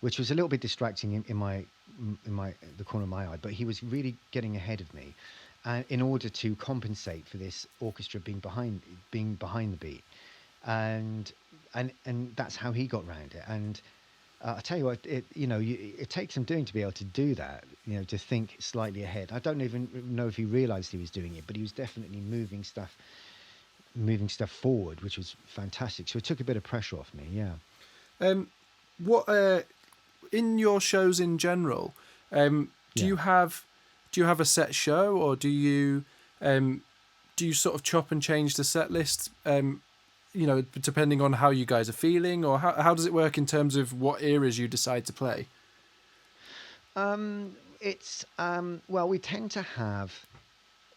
S2: which was a little bit distracting in the corner of my eye. But he was really getting ahead of me, in order to compensate for this orchestra being behind the beat, and and that's how he got around it. And I tell you what, it takes some doing to be able to do that. To think slightly ahead. I don't even know if he realised he was doing it, but he was definitely moving stuff forward, which was fantastic. So it took a bit of pressure off me. Yeah.
S1: Um, what in your shows in general? Do
S2: Yeah.
S1: you have a set show, or do you sort of chop and change the set list? Depending on how you guys are feeling, or how does it work in terms of what eras you decide to play?
S2: It's well, we tend to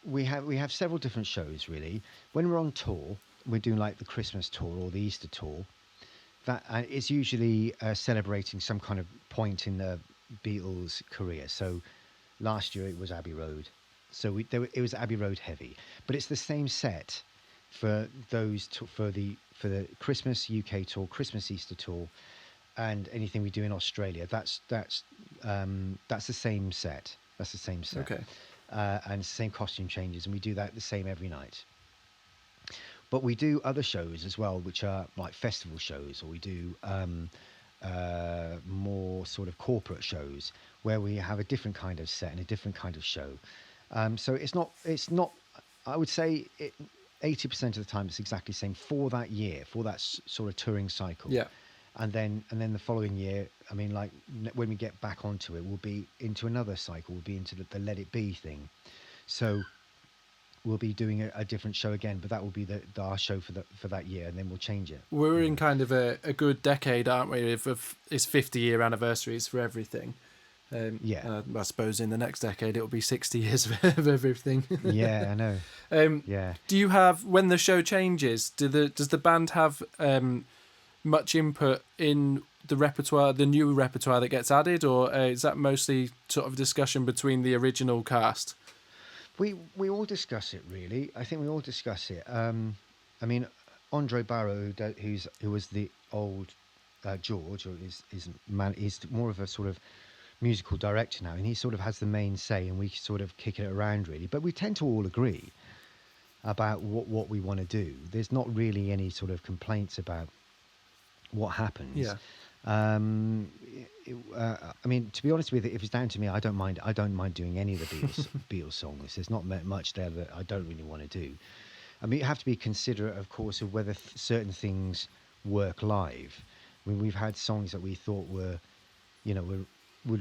S2: we have several different shows really. When we're on tour, we're doing like the Christmas tour or the Easter tour. That is usually celebrating some kind of point in the Beatles' career. So last year it was Abbey Road, so it was Abbey Road heavy, but it's the same set for for the Christmas UK tour, Christmas Easter tour, and anything we do in Australia. That's the same set. That's the same set.
S1: Okay.
S2: And same costume changes, and we do that the same every night. But we do other shows as well, which are like festival shows, or we do more sort of corporate shows where we have a different kind of set and a different kind of show. So it's not. I would say 80% of the time it's exactly the same for that year, for that sort of touring cycle.
S1: Yeah.
S2: And then the following year, I mean, like when we get back onto it, we'll be into another cycle. We'll be into the Let It Be thing. So we'll be doing a different show again, but that will be our show for that year, and then we'll change it.
S1: We're in kind of a good decade, aren't we? Of it's 50-year anniversaries for everything.
S2: Yeah.
S1: I suppose in the next decade it'll be 60 years of everything.
S2: Yeah, I know. Yeah.
S1: Do you have, when the show changes, does the band have much input in the repertoire, the new repertoire that gets added, or is that mostly sort of discussion between the original cast?
S2: We all discuss it, really. I think we all discuss it. I mean, Andre Barrow, who was the old George, or is more of a sort of musical director now, and he sort of has the main say, and we sort of kick it around, really. But we tend to all agree about what we want to do. There's not really any sort of complaints about what happens.
S1: Yeah.
S2: I mean, to be honest with you, if it's down to me, I don't mind doing any of the Beatles songs. There's not much there that I don't really want to do. I mean, you have to be considerate, of course, of whether certain things work live. I mean, we've had songs that we thought would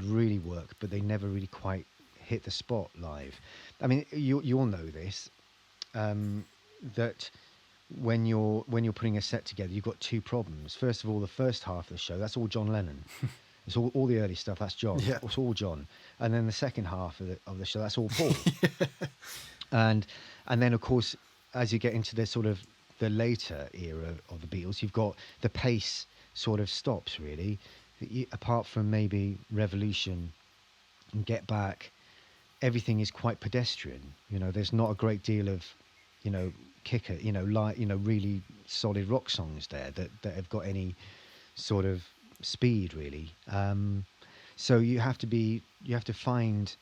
S2: really work, but they never really quite hit the spot live. I mean, you all know this, that when you're putting a set together, you've got two problems. First of all, the first half of the show, that's all John Lennon. It's all the early stuff, that's John.
S1: Yeah.
S2: It's all John. And then the second half of the show, that's all Paul. And then, of course, as you get into the sort of the later era of the Beatles, you've got the pace sort of stops, really. Apart from maybe Revolution and Get Back, everything is quite pedestrian. There's not a great deal of, kicker, really solid rock songs there that have got any sort of speed, really. So you have to find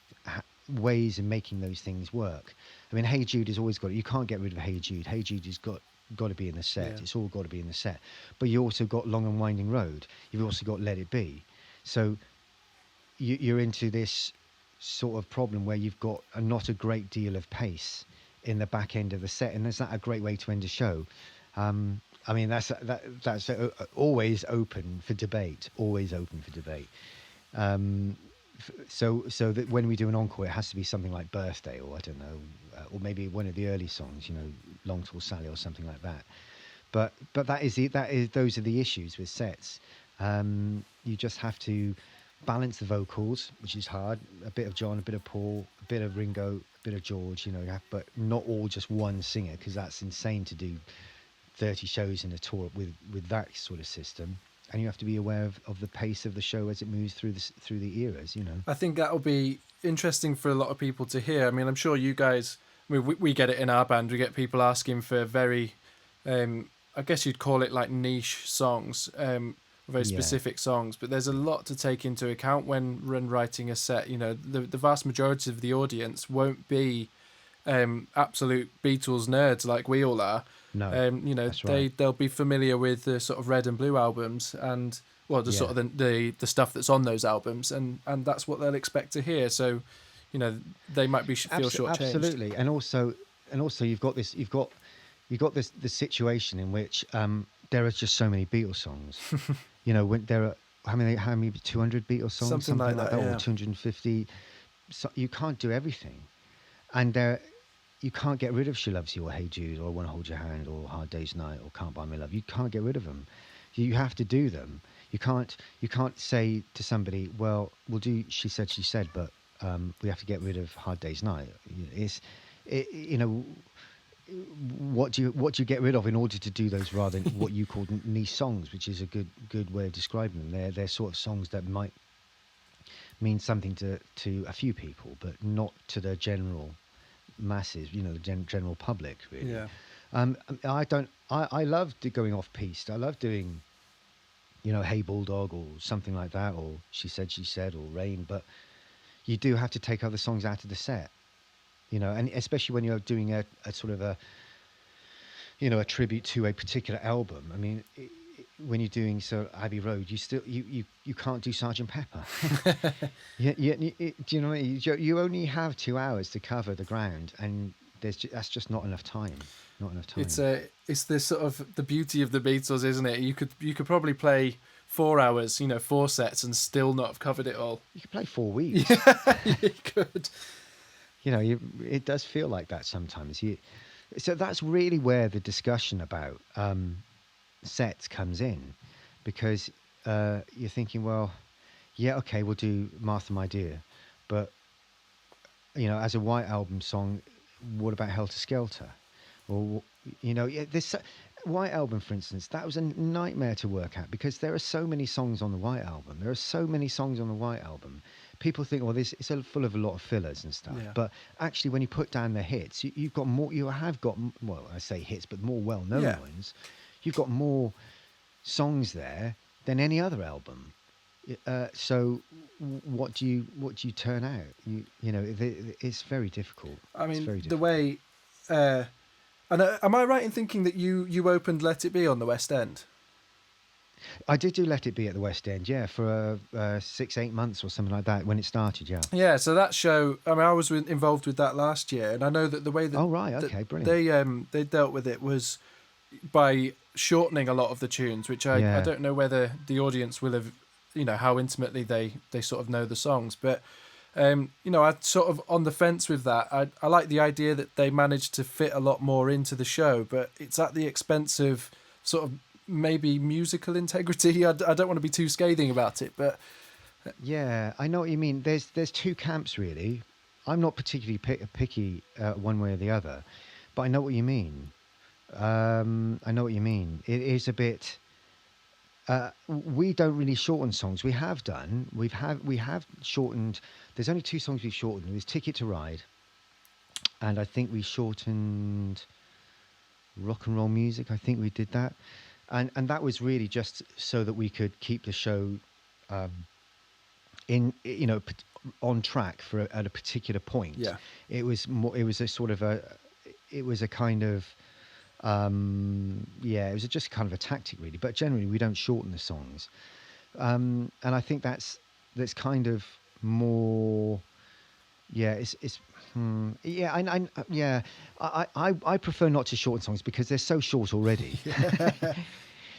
S2: ways of making those things work. I mean, Hey Jude has always got it. You can't get rid of Hey Jude. Hey Jude has got to be in the set.
S1: Yeah.
S2: It's all got to be in the set. But you also got Long and Winding Road. You've also got Let It Be. So you're into this sort of problem where you've got not a great deal of pace in the back end of the set, and is that a great way to end a show? I mean, that's always open for debate. Always open for debate. So that when we do an encore, it has to be something like Birthday, or I don't know, or maybe one of the early songs, Long Tall Sally or something like that. But those are the issues with sets. You just have to balance the vocals, which is hard. A bit of John, a bit of Paul, a bit of Ringo, a bit of George. But not all just one singer, because that's insane to do 30 shows in a tour with that sort of system. And you have to be aware of the pace of the show as it moves through the eras.
S1: I think that'll be interesting for a lot of people to hear. I mean, I'm sure you guys, we get it in our band. We get people asking for very, I guess you'd call it like niche songs. very
S2: Yeah.
S1: specific songs. But there's a lot to take into account when writing a set. You know, the vast majority of the audience won't be absolute Beatles nerds like we all are.
S2: No,
S1: You know,
S2: that's right.
S1: they'll be familiar with the sort of red and blue albums and well, the
S2: Yeah.
S1: sort of the stuff that's on those albums, and that's what they'll expect to hear. So, you know, they might be feel shortchanged.
S2: Absolutely, and also you've got this the situation in which there are just so many Beatles songs. You know, when there are how many 200 Beatles songs,
S1: Something like that, yeah.
S2: or 250. So you can't do everything, and you can't get rid of She Loves You or Hey Jude or I Want to Hold Your Hand or Hard Day's Night or Can't Buy Me Love. You can't get rid of them. You have to do them. You can't say to somebody, well, we'll do She Said, but we have to get rid of Hard Day's Night. You know, what do you get rid of in order to do those rather than what you call niche songs, which is a good way of describing them. They're sort of songs that might mean something to a few people, but not to the general masses, you know, the general public, really.
S1: Yeah.
S2: I love going off piste. I love doing, you know, Hey Bulldog or something like that, or She Said or Rain, but you do have to take other songs out of the set, you know, and especially when you're doing a sort of a, you know, a tribute to a particular album. I mean, when you're doing Abbey Road, you can't do Sergeant Pepper. Do you know what I mean? You only have 2 hours to cover the ground, and that's just not enough time. Not enough time.
S1: It's the sort of the beauty of the Beatles, isn't it? You could probably play 4 hours, you know, 4 sets, and still not have covered it all.
S2: You could play 4 weeks.
S1: You could.
S2: You know, it does feel like that sometimes. So that's really where the discussion about sets comes in, because you're thinking, well, yeah, okay, we'll do Martha My Dear, but you know, as a White Album song, what about Helter Skelter? Or, you know, this White Album, for instance, that was a nightmare to work out, because there are so many songs on the White Album. People think, well, it's full of a lot of fillers and stuff.
S1: Yeah.
S2: But actually, when you put down the hits, you've got more. You have got, well, I say hits, but more well-known ones. You've got more songs there than any other album. So, what do you turn out? You know, it's very difficult.
S1: I mean,
S2: it's very difficult.
S1: the way. And am I right in thinking that you opened Let It Be on the West End?
S2: I did do Let It Be at the West End, yeah, for 6-8 months or something like that when it started, yeah.
S1: Yeah, so that show, I mean, I was involved with that last year, and I know that the way that
S2: oh right, okay, brilliant.
S1: they dealt with it was by shortening a lot of the tunes, which I don't know whether the audience will have, you know, how intimately they sort of know the songs, but you know, I'm sort of on the fence with that. I like the idea that they managed to fit a lot more into the show, but it's at the expense of sort of maybe musical integrity. I don't want to be too scathing about it, but
S2: yeah, I know what you mean. There's 2 camps really. I'm not particularly picky one way or the other, but I know what you mean. I know what you mean. It is a bit. We don't really shorten songs. We have done. We have shortened. There's only 2 songs we've shortened. There's Ticket to Ride, and I think we shortened Rock and Roll Music. I think we did that, and that was really just so that we could keep the show in, you know, on track at a particular point.
S1: Yeah,
S2: it was more. It was a sort of a. It was a kind of. It was just kind of a tactic really, but generally we don't shorten the songs, and I think that's kind of more. I prefer not to shorten songs because they're so short already.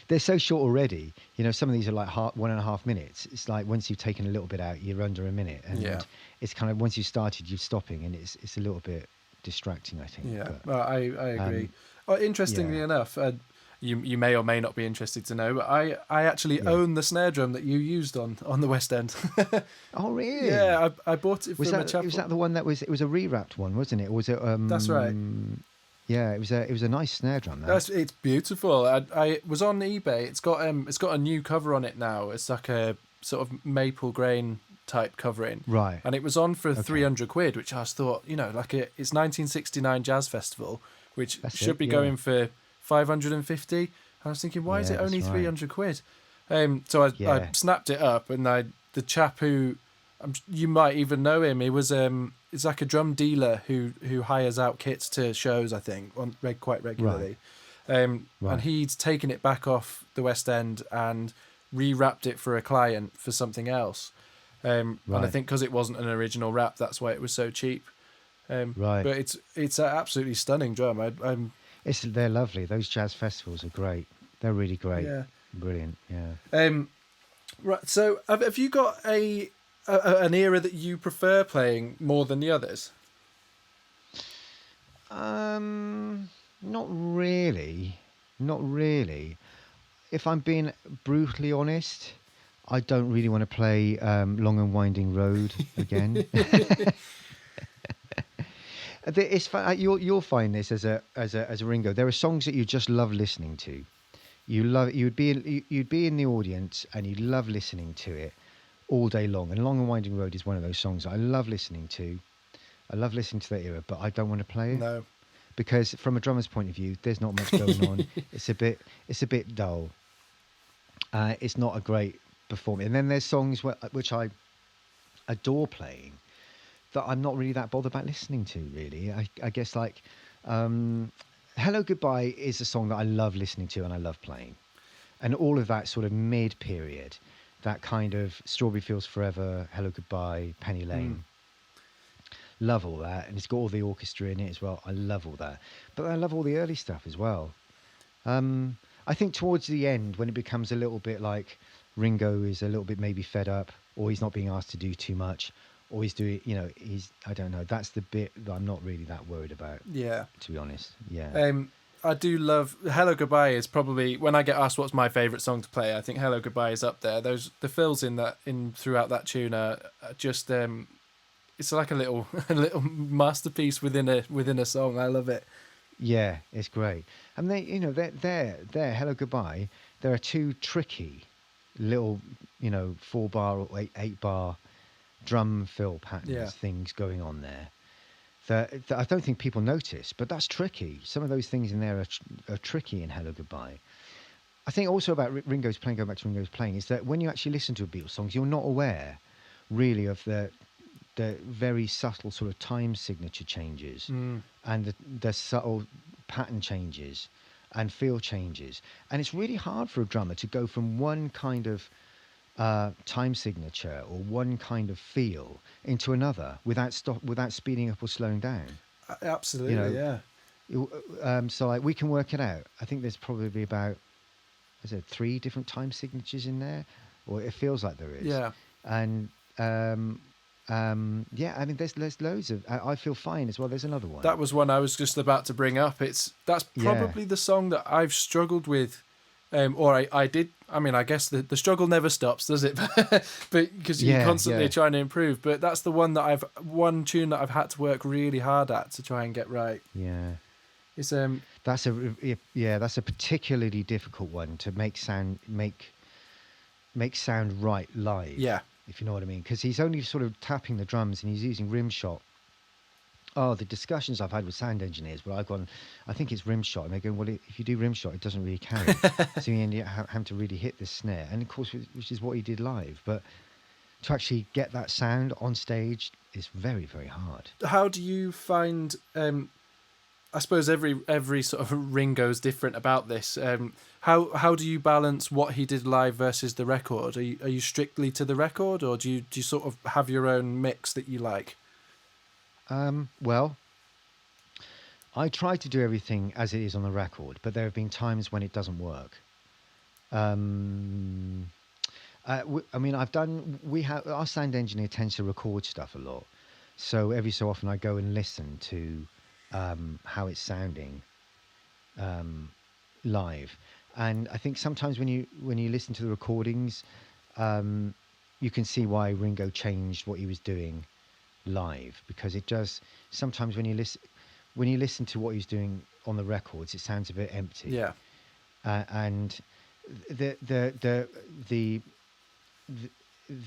S2: They're so short already. You know, some of these are like 1.5 minutes. It's like once you've taken a little bit out, you're under a minute, and it's kind of once you started, you're stopping, and it's a little bit distracting, I think.
S1: Yeah,
S2: but,
S1: well, I agree. Interestingly enough, you may or may not be interested to know, but I actually own the snare drum that you used on the West End.
S2: Oh, really?
S1: Yeah, I bought it from a chapel.
S2: Was that the one it was a rewrapped one, wasn't it? Or was it?
S1: That's right.
S2: Yeah, it was a nice snare drum.
S1: It's beautiful. I was on eBay. It's got a new cover on it now. It's like a sort of maple grain type covering,
S2: right?
S1: And it was on for 300 quid, which I thought, you know, like it's 1969 Jazz Festival, which should be going for 550. I was thinking, why is it only 300 quid? So I
S2: Yeah.
S1: snapped it up, and the chap who you might even know him. He was it's like a drum dealer who hires out kits to shows, I think, quite
S2: Right.
S1: regularly. And
S2: Right.
S1: he'd taken it back off the West End and rewrapped it for a client for something else. And I
S2: Right.
S1: think because it wasn't an original wrap, that's why it was so cheap.
S2: Right.
S1: But it's an absolutely stunning drum. I'm
S2: They're lovely. Those jazz festivals are great. They're really great.
S1: Yeah.
S2: Brilliant. Yeah.
S1: Right. So have you got an era that you prefer playing more than the others?
S2: Not really. Not really. If I'm being brutally honest, I don't really want to play Long and Winding Road again. It's fun. You'll find this as a Ringo. There are songs that you just love listening to. You'd be in the audience and you love listening to it all day long. And Long and Winding Road is one of those songs that I love listening to. I love listening to that era, but I don't want to play it
S1: No.
S2: because from a drummer's point of view, there's not much going on. It's a bit dull. It's not a great performance. And then there's songs which I adore playing that I'm not really that bothered about listening to. Really, I guess like "Hello Goodbye" is a song that I love listening to and I love playing, and all of that sort of mid period, that kind of "Strawberry Fields Forever," "Hello Goodbye," "Penny Lane." Love all that, and it's got all the orchestra in it as well. I love all that, but I love all the early stuff as well. I think towards the end, when it becomes a little bit like Ringo is a little bit maybe fed up, or he's not being asked to do too much, or he's doing, I don't know. That's the bit that I'm not really that worried about,
S1: Yeah.
S2: to be honest. Yeah.
S1: I do love "Hello Goodbye" is probably when I get asked what's my favourite song to play. I think "Hello Goodbye" is up there. The fills in throughout that tune are just it's like a little a little masterpiece within a song. I love it.
S2: Yeah, it's great. And they're "Hello Goodbye." There are two tricky little, 4 bar or eight bar drum fill patterns
S1: Yeah.
S2: things going on there that I don't think people notice, but that's tricky. Some of those things in there are tricky in "Hello Goodbye." I think also about Ringo's playing, going back to Ringo's playing, is that when you actually listen to a Beatles songs, you're not aware really of the very subtle sort of time signature changes and the subtle pattern changes and feel changes. And it's really hard for a drummer to go from one kind of time signature or one kind of feel into another without speeding up or slowing down.
S1: Absolutely. Yeah.
S2: So like we can work it out. I think there's probably about, is it 3 different time signatures in there, or it feels like there is.
S1: Yeah.
S2: And yeah, I mean, there's loads of. I Feel Fine as well. There's another one.
S1: That was one I was just about to bring up. That's probably the song that I've struggled with, or I did. I mean, I guess the struggle never stops, does it? But because you're constantly trying to improve. But that's the one tune that I've had to work really hard at to try and get right.
S2: Yeah,
S1: It's
S2: that's a particularly difficult one to make sound right live.
S1: Yeah.
S2: If you know what I mean, because he's only sort of tapping the drums and he's using rim shot. Oh, the discussions I've had with sound engineers where I've gone, I think it's rim shot, and they're going, well, if you do rim shot, it doesn't really count. So you end up having to really hit this snare, and of course, which is what he did live. But to actually get that sound on stage is very, very hard.
S1: How do you find? I suppose every sort of Ringo's different about this. How do you balance what he did live versus the record? Are you strictly to the record, or do you sort of have your own mix that you like?
S2: Well, I try to do everything as it is on the record, but there have been times when it doesn't work. I mean, our sound engineer tends to record stuff a lot, so every so often I go and listen to how it's sounding live, and I think sometimes when you listen to the recordings, you can see why Ringo changed what he was doing live, because it does sometimes when you listen to what he's doing on the records, it sounds a bit empty.
S1: Yeah.
S2: And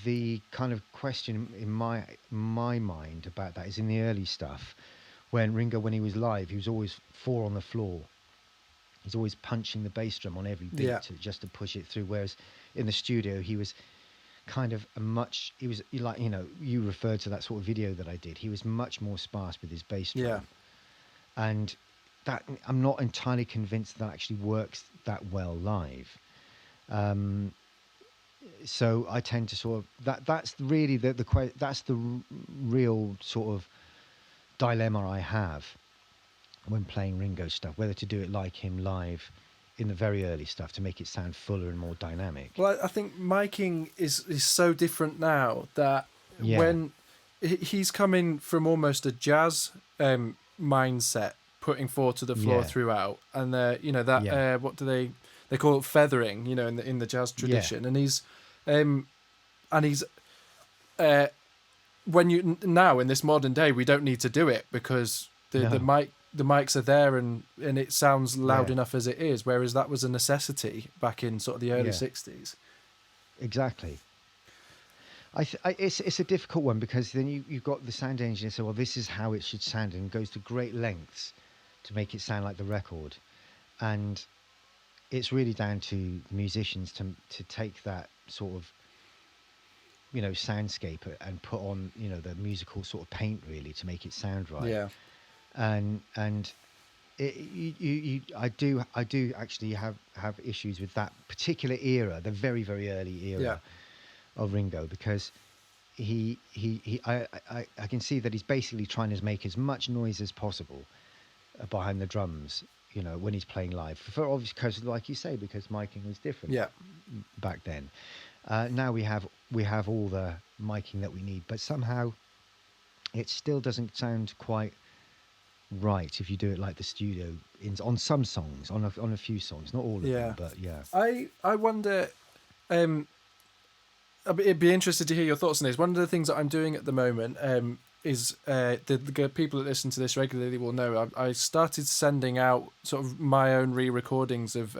S2: the kind of question in my mind about that is in the early stuff when Ringo, when he was live, he was always 4 on the floor, He's always punching the bass drum on every beat
S1: Yeah.
S2: just to push it through. Whereas in the studio, he was kind of he was like, you referred to that sort of video that I did. He was much more sparse with his bass drum.
S1: Yeah.
S2: And that, I'm not entirely convinced that actually works that well live. So I tend to sort of, that's really that's the real sort of dilemma I have when playing Ringo stuff, whether to do it like him live in the very early stuff to make it sound fuller and more dynamic.
S1: Well, I think miking is so different now that
S2: Yeah.
S1: when he's coming from almost a jazz mindset, putting four to the floor
S2: Yeah.
S1: throughout, and
S2: Yeah.
S1: what do they call it, feathering, in the jazz tradition, and he's when you now in this modern day we don't need to do it because the mics are there and it sounds loud
S2: Yeah.
S1: enough as it is, whereas that was a necessity back in sort of the early
S2: Yeah.
S1: 60s.
S2: Exactly. It's a difficult one because then you've got the sound engineer say, well, this is how it should sound, and goes to great lengths to make it sound like the record. And it's really down to musicians to take that sort of, soundscape and put on, the musical sort of paint really to make it sound right.
S1: Yeah.
S2: And I do actually have issues with that particular era, the very, very early era of Ringo, because I can see that he's basically trying to make as much noise as possible behind the drums, when he's playing live, for obvious, because like you say, because miking was different back then. Now we have all the miking that we need, but somehow it still doesn't sound quite right if you do it like the studio on some songs, on a few songs, not all of them, but yeah.
S1: I wonder, it'd be interested to hear your thoughts on this. One of the things that I'm doing at the moment is the people that listen to this regularly will know I started sending out sort of my own re-recordings of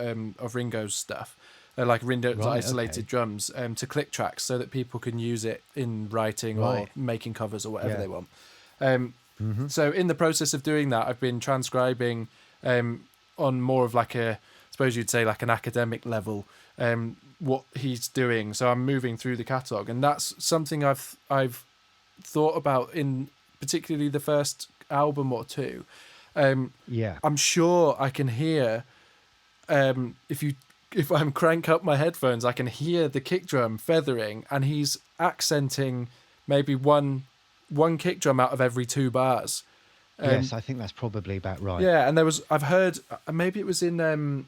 S1: Ringo's stuff, like Ringo's isolated drums, to click tracks so that people can use it in writing or making covers or whatever they want. So in the process of doing that, I've been transcribing on more of like I suppose you'd say like an academic level, what he's doing. So I'm moving through the catalogue, and that's something I've thought about in particularly the first album or two. I'm sure I can hear if I crank up my headphones, I can hear the kick drum feathering, and he's accenting maybe one kick drum out of every two bars.
S2: Yes, I think that's probably about right.
S1: Yeah, and I've heard, maybe it was in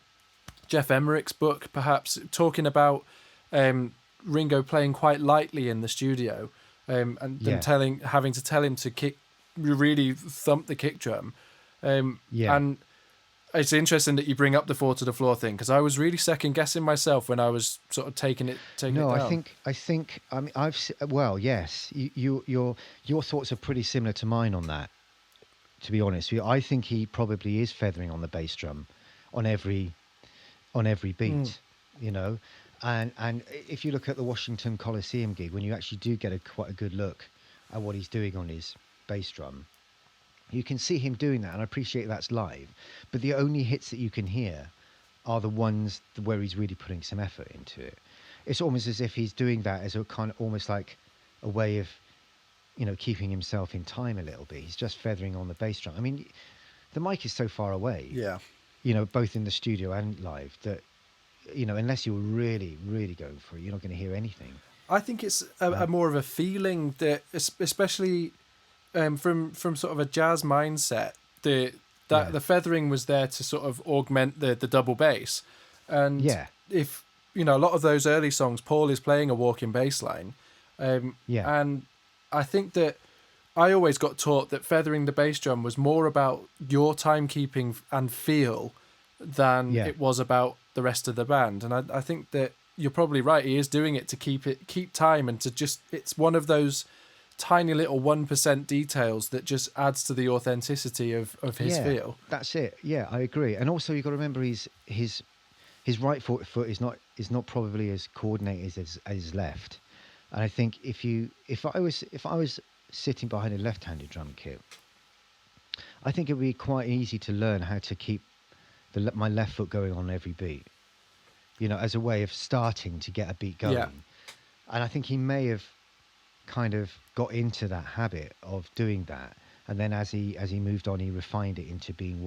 S1: Jeff Emmerich's book, perhaps, talking about Ringo playing quite lightly in the studio, and having to tell him to really thump the kick drum. And it's interesting that you bring up the four to the floor thing, because I was really second guessing myself when I was sort of taking it down.
S2: I think I mean yes, your thoughts are pretty similar to mine on that, to be honest with you. I think he probably is feathering on the bass drum on every beat, and if you look at the Washington Coliseum gig, when you actually do get quite a good look at what he's doing on his bass drum, you can see him doing that, and I appreciate that's live, but the only hits that you can hear are the ones where he's really putting some effort into it. It's almost as if he's doing that as a kind of almost like a way of, keeping himself in time a little bit. He's just feathering on the bass drum. I mean, the mic is so far away, both in the studio and live, that, unless you're really, really going for it, you're not going to hear anything.
S1: I think it's a more of a feeling that, especially from sort of a jazz mindset, the feathering was there to sort of augment the double bass. And if, a lot of those early songs, Paul is playing a walking bass line. And I think that I always got taught that feathering the bass drum was more about your timekeeping and feel than it was about the rest of the band. And I think that you're probably right. He is doing it to keep time, and to just, it's one of those tiny little 1% details that just adds to the authenticity of his feel.
S2: That's it. Yeah, I agree. And also you've got to remember his right foot is not probably as coordinated as his left. And I think if I was sitting behind a left-handed drum kit, I think it would be quite easy to learn how to keep my left foot going on every beat, as a way of starting to get a beat going.
S1: Yeah.
S2: And I think he may have kind of got into that habit of doing that, and then as he moved on, he refined it into being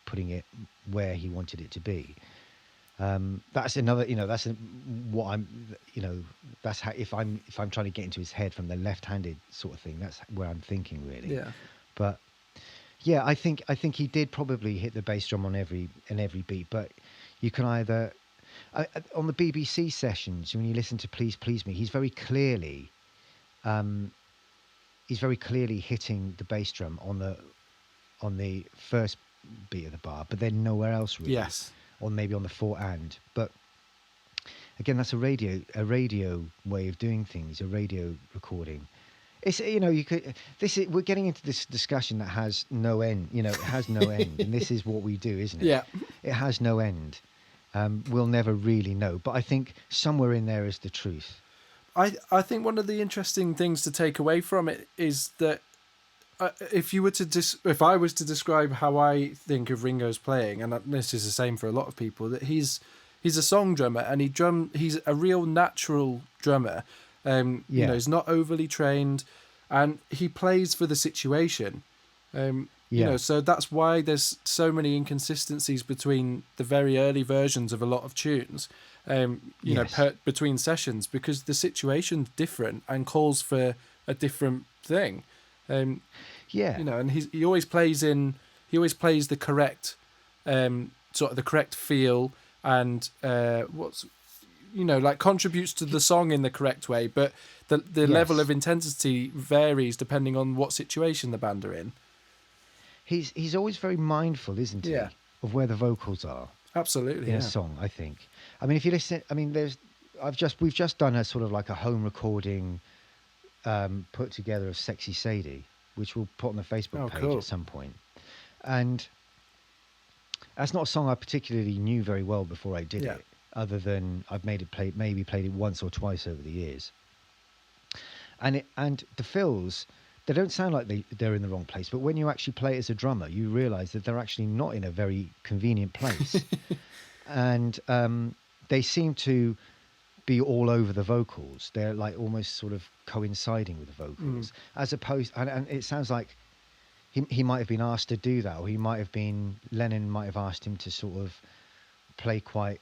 S2: putting it where he wanted it to be. That's another, what I'm, that's how, if I'm trying to get into his head from the left-handed sort of thing, that's where I'm thinking really.
S1: Yeah.
S2: But yeah, I think he did probably hit the bass drum on every beat, but you can either on the BBC sessions, when you listen to Please Please Me, he's very clearly hitting the bass drum on the first beat of the bar, but then nowhere else really.
S1: Yes.
S2: Or maybe on the four and. But again, that's a radio way of doing things, a radio recording. It's we're getting into this discussion that has no end. It has no end, and this is what we do, isn't it?
S1: Yeah.
S2: It has no end. We'll never really know, but I think somewhere in there is the truth.
S1: I think one of the interesting things to take away from it is that if I was to describe how I think of Ringo's playing, and this is the same for a lot of people, that he's a song drummer, and he's a real natural drummer. He's not overly trained, and he plays for the situation. So that's why there's so many inconsistencies between the very early versions of a lot of tunes. Between sessions, because the situation's different and calls for a different thing. And he always plays the correct sort of the correct feel, and contributes to the song in the correct way, but the level of intensity varies depending on what situation the band are in.
S2: He's always very mindful, isn't he, of where the vocals are.
S1: Absolutely,
S2: in a song, I think. I mean, if you listen, we've just done a sort of like a home recording put together of Sexy Sadie, which we'll put on the Facebook page at some point. And that's not a song I particularly knew very well before I did it, other than I've played it once or twice over the years. And the fills, they don't sound like they're in the wrong place, but when you actually play it as a drummer, you realise that they're actually not in a very convenient place. And they seem to be all over the vocals. They're like almost sort of coinciding with the vocals, as opposed, and it sounds like he might have been asked to do that, or Lennon might have asked him to sort of play quite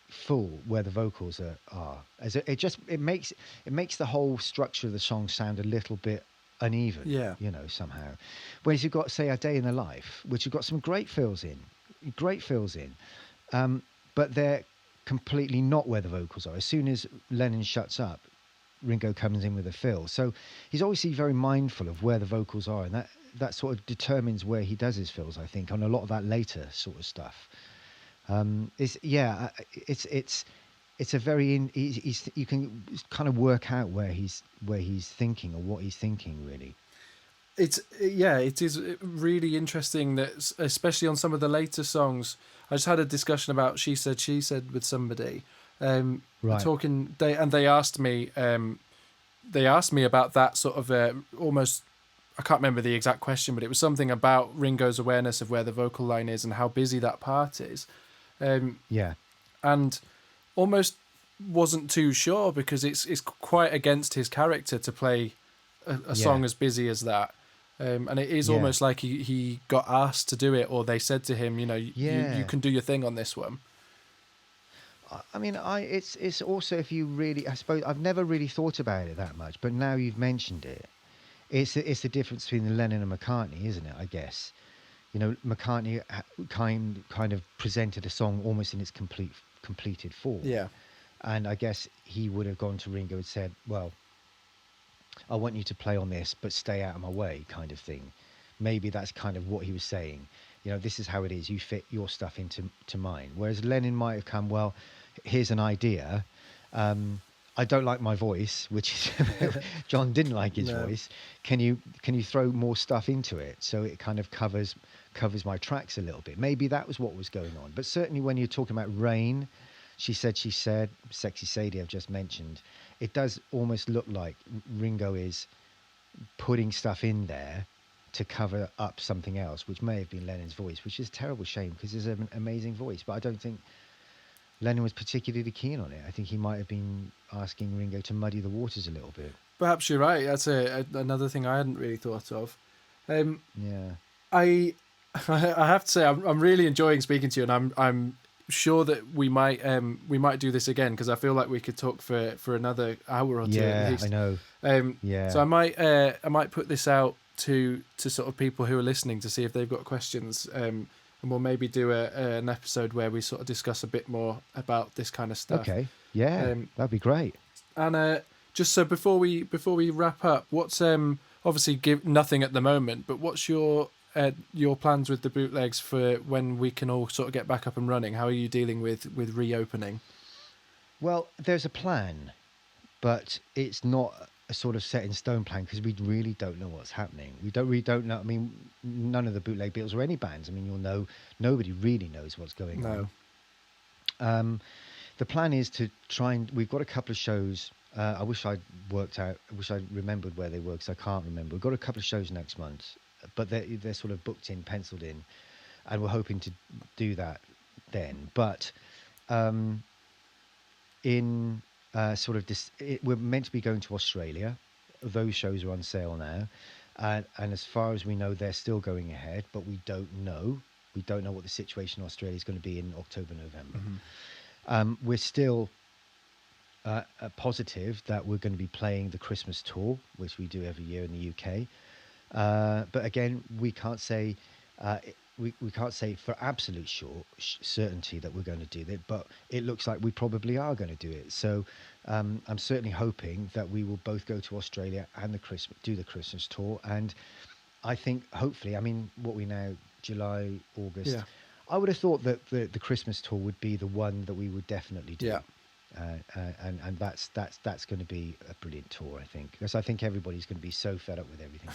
S2: full where the vocals are. As it makes the whole structure of the song sound a little bit uneven, somehow. Whereas you've got, say, A Day in the Life, which you've got some great fills in, but they're completely not where the vocals are. As soon as Lennon shuts up, Ringo comes in with a fill. So he's obviously very mindful of where the vocals are, and that sort of determines where he does his fills, I think, on a lot of that later sort of stuff. It's a very you can kind of work out where he's thinking, or what he's thinking, really.
S1: It is really interesting that, especially on some of the later songs, I just had a discussion about She Said with somebody, talking. They asked me about that sort of almost. I can't remember the exact question, but it was something about Ringo's awareness of where the vocal line is and how busy that part is. And almost wasn't too sure, because it's quite against his character to play a song as busy as that. And it is almost like he got asked to do it, or they said to him, you can do your thing on this one.
S2: I mean, it's also, if you really, I suppose, I've never really thought about it that much, but now you've mentioned it, it's the difference between the Lennon and McCartney, isn't it? I guess, McCartney kind of presented a song almost in its completed form. Yeah. And I guess he would have gone to Ringo and said, well, I want you to play on this, but stay out of my way, kind of thing. Maybe that's kind of what he was saying. This is how it is. You fit your stuff into mine. Whereas Lennon might have come, well, here's an idea. I don't like my voice, which is John didn't like his voice. Can you throw more stuff into it so it kind of covers my tracks a little bit? Maybe that was what was going on. But certainly when you're talking about Rain, She Said, Sexy Sadie I've just mentioned, it does almost look like Ringo is putting stuff in there to cover up something else, which may have been Lennon's voice, which is a terrible shame because he's an amazing voice. But I don't think Lennon was particularly keen on it. I think he might have been asking Ringo to muddy the waters a little bit.
S1: Perhaps you're right. That's another thing I hadn't really thought of.
S2: Yeah.
S1: I I have to say I'm really enjoying speaking to you, and I'm sure that we might do this again, because I feel like we could talk for another hour or two at
S2: Yeah,
S1: least.
S2: I know. Yeah.
S1: So I might put this out to sort of people who are listening to see if they've got questions. And we'll maybe do an episode where we sort of discuss a bit more about this kind of stuff.
S2: Okay. Yeah, that'd be great.
S1: And just so before we wrap up, what's obviously nothing at the moment, but what's your plans with the bootlegs for when we can all sort of get back up and running? How are you dealing with reopening?
S2: Well, there's a plan, but it's not a sort of set in stone plan because we really don't know what's happening. We don't know. I mean, none of the Bootleg Beatles or any bands. I mean, you'll know, nobody really knows what's going on. The plan is to try and, we've got a couple of shows. I wish I'd remembered where they were because I can't remember. We've got a couple of shows next month, but they're sort of booked in, penciled in, and we're hoping to do that then. But we're meant to be going to Australia. Those shows are on sale now, and as far as we know, they're still going ahead. But we don't know. We don't know what the situation in Australia is going to be in October, November. Mm-hmm. We're still positive that we're going to be playing the Christmas tour, which we do every year in the UK. But again, we can't say we can't say for absolute certainty that we're going to do that. But it looks like we probably are going to do it. So I'm certainly hoping that we will both go to Australia and do the Christmas tour. And I think hopefully, I mean, what we now July, August. Yeah. I would have thought that the Christmas tour would be the one that we would definitely do. Yeah. And that's going to be a brilliant tour, I think, because I think everybody's going to be so fed up with everything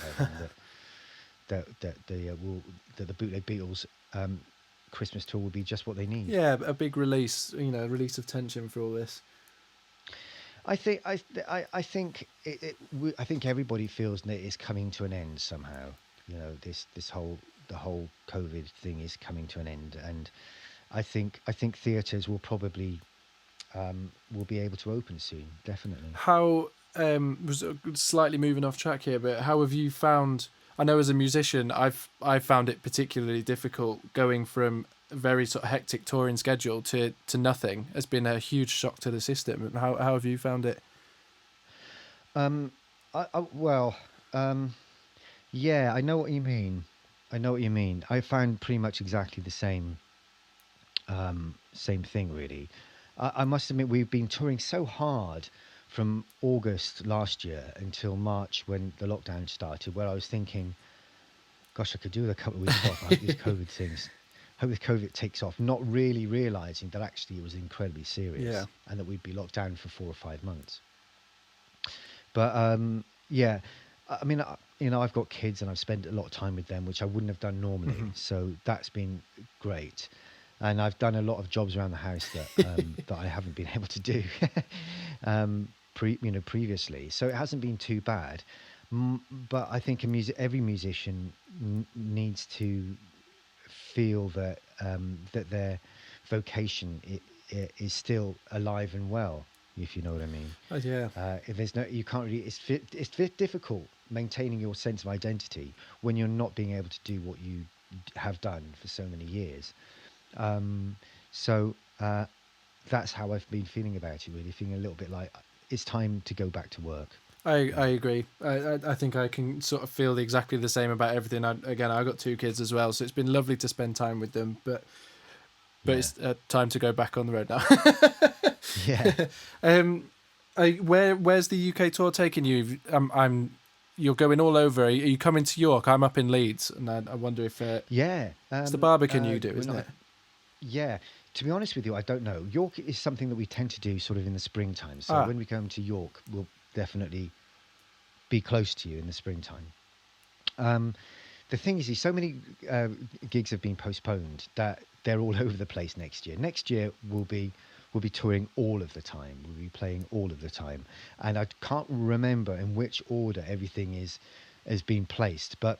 S2: that the Bootleg Beatles Christmas tour will be just what they need.
S1: Yeah, a big release, release of tension for all this.
S2: I think I think everybody feels that it's coming to an end somehow. The whole COVID thing is coming to an end, and I think theatres will probably will be able to open soon, definitely.
S1: How was slightly moving off track here, but how have you found? I know as a musician, I've found it particularly difficult going from a very sort of hectic touring schedule to nothing. It's been a huge shock to the system. How have you found it?
S2: Yeah, I know what you mean. I found pretty much exactly the same thing, really. I must admit, we've been touring so hard from August last year until March when the lockdown started, where I was thinking, gosh, I could do with a couple of weeks off. I hope this COVID takes off, not really realising that actually it was incredibly serious and that we'd be locked down for 4 or 5 months. But yeah, I mean, I've got kids and I've spent a lot of time with them, which I wouldn't have done normally. Mm-hmm. So that's been great. And I've done a lot of jobs around the house that I haven't been able to do previously. So it hasn't been too bad. But I think every musician needs to feel that that their vocation is still alive and well, if you know what I mean.
S1: Oh, yeah.
S2: If there's you can't really. It's difficult maintaining your sense of identity when you're not being able to do what you have done for so many years. So that's how I've been feeling about it, really, feeling a little bit like it's time to go back to work.
S1: I agree. I think I can sort of feel exactly the same about everything. I've got 2 kids as well, so it's been lovely to spend time with them, but it's time to go back on the road now.
S2: Yeah.
S1: Where's the UK tour taking you? You're going all over. Are you coming to York? I'm up in Leeds, and I wonder if it's the Barbican you do, isn't it?
S2: Yeah. To be honest with you, I don't know. York is something that we tend to do sort of in the springtime. So when we come to York, we'll definitely be close to you in the springtime. The thing is, so many gigs have been postponed that they're all over the place next year. Next year we'll be touring all of the time. We'll be playing all of the time, and I can't remember in which order everything has been placed. But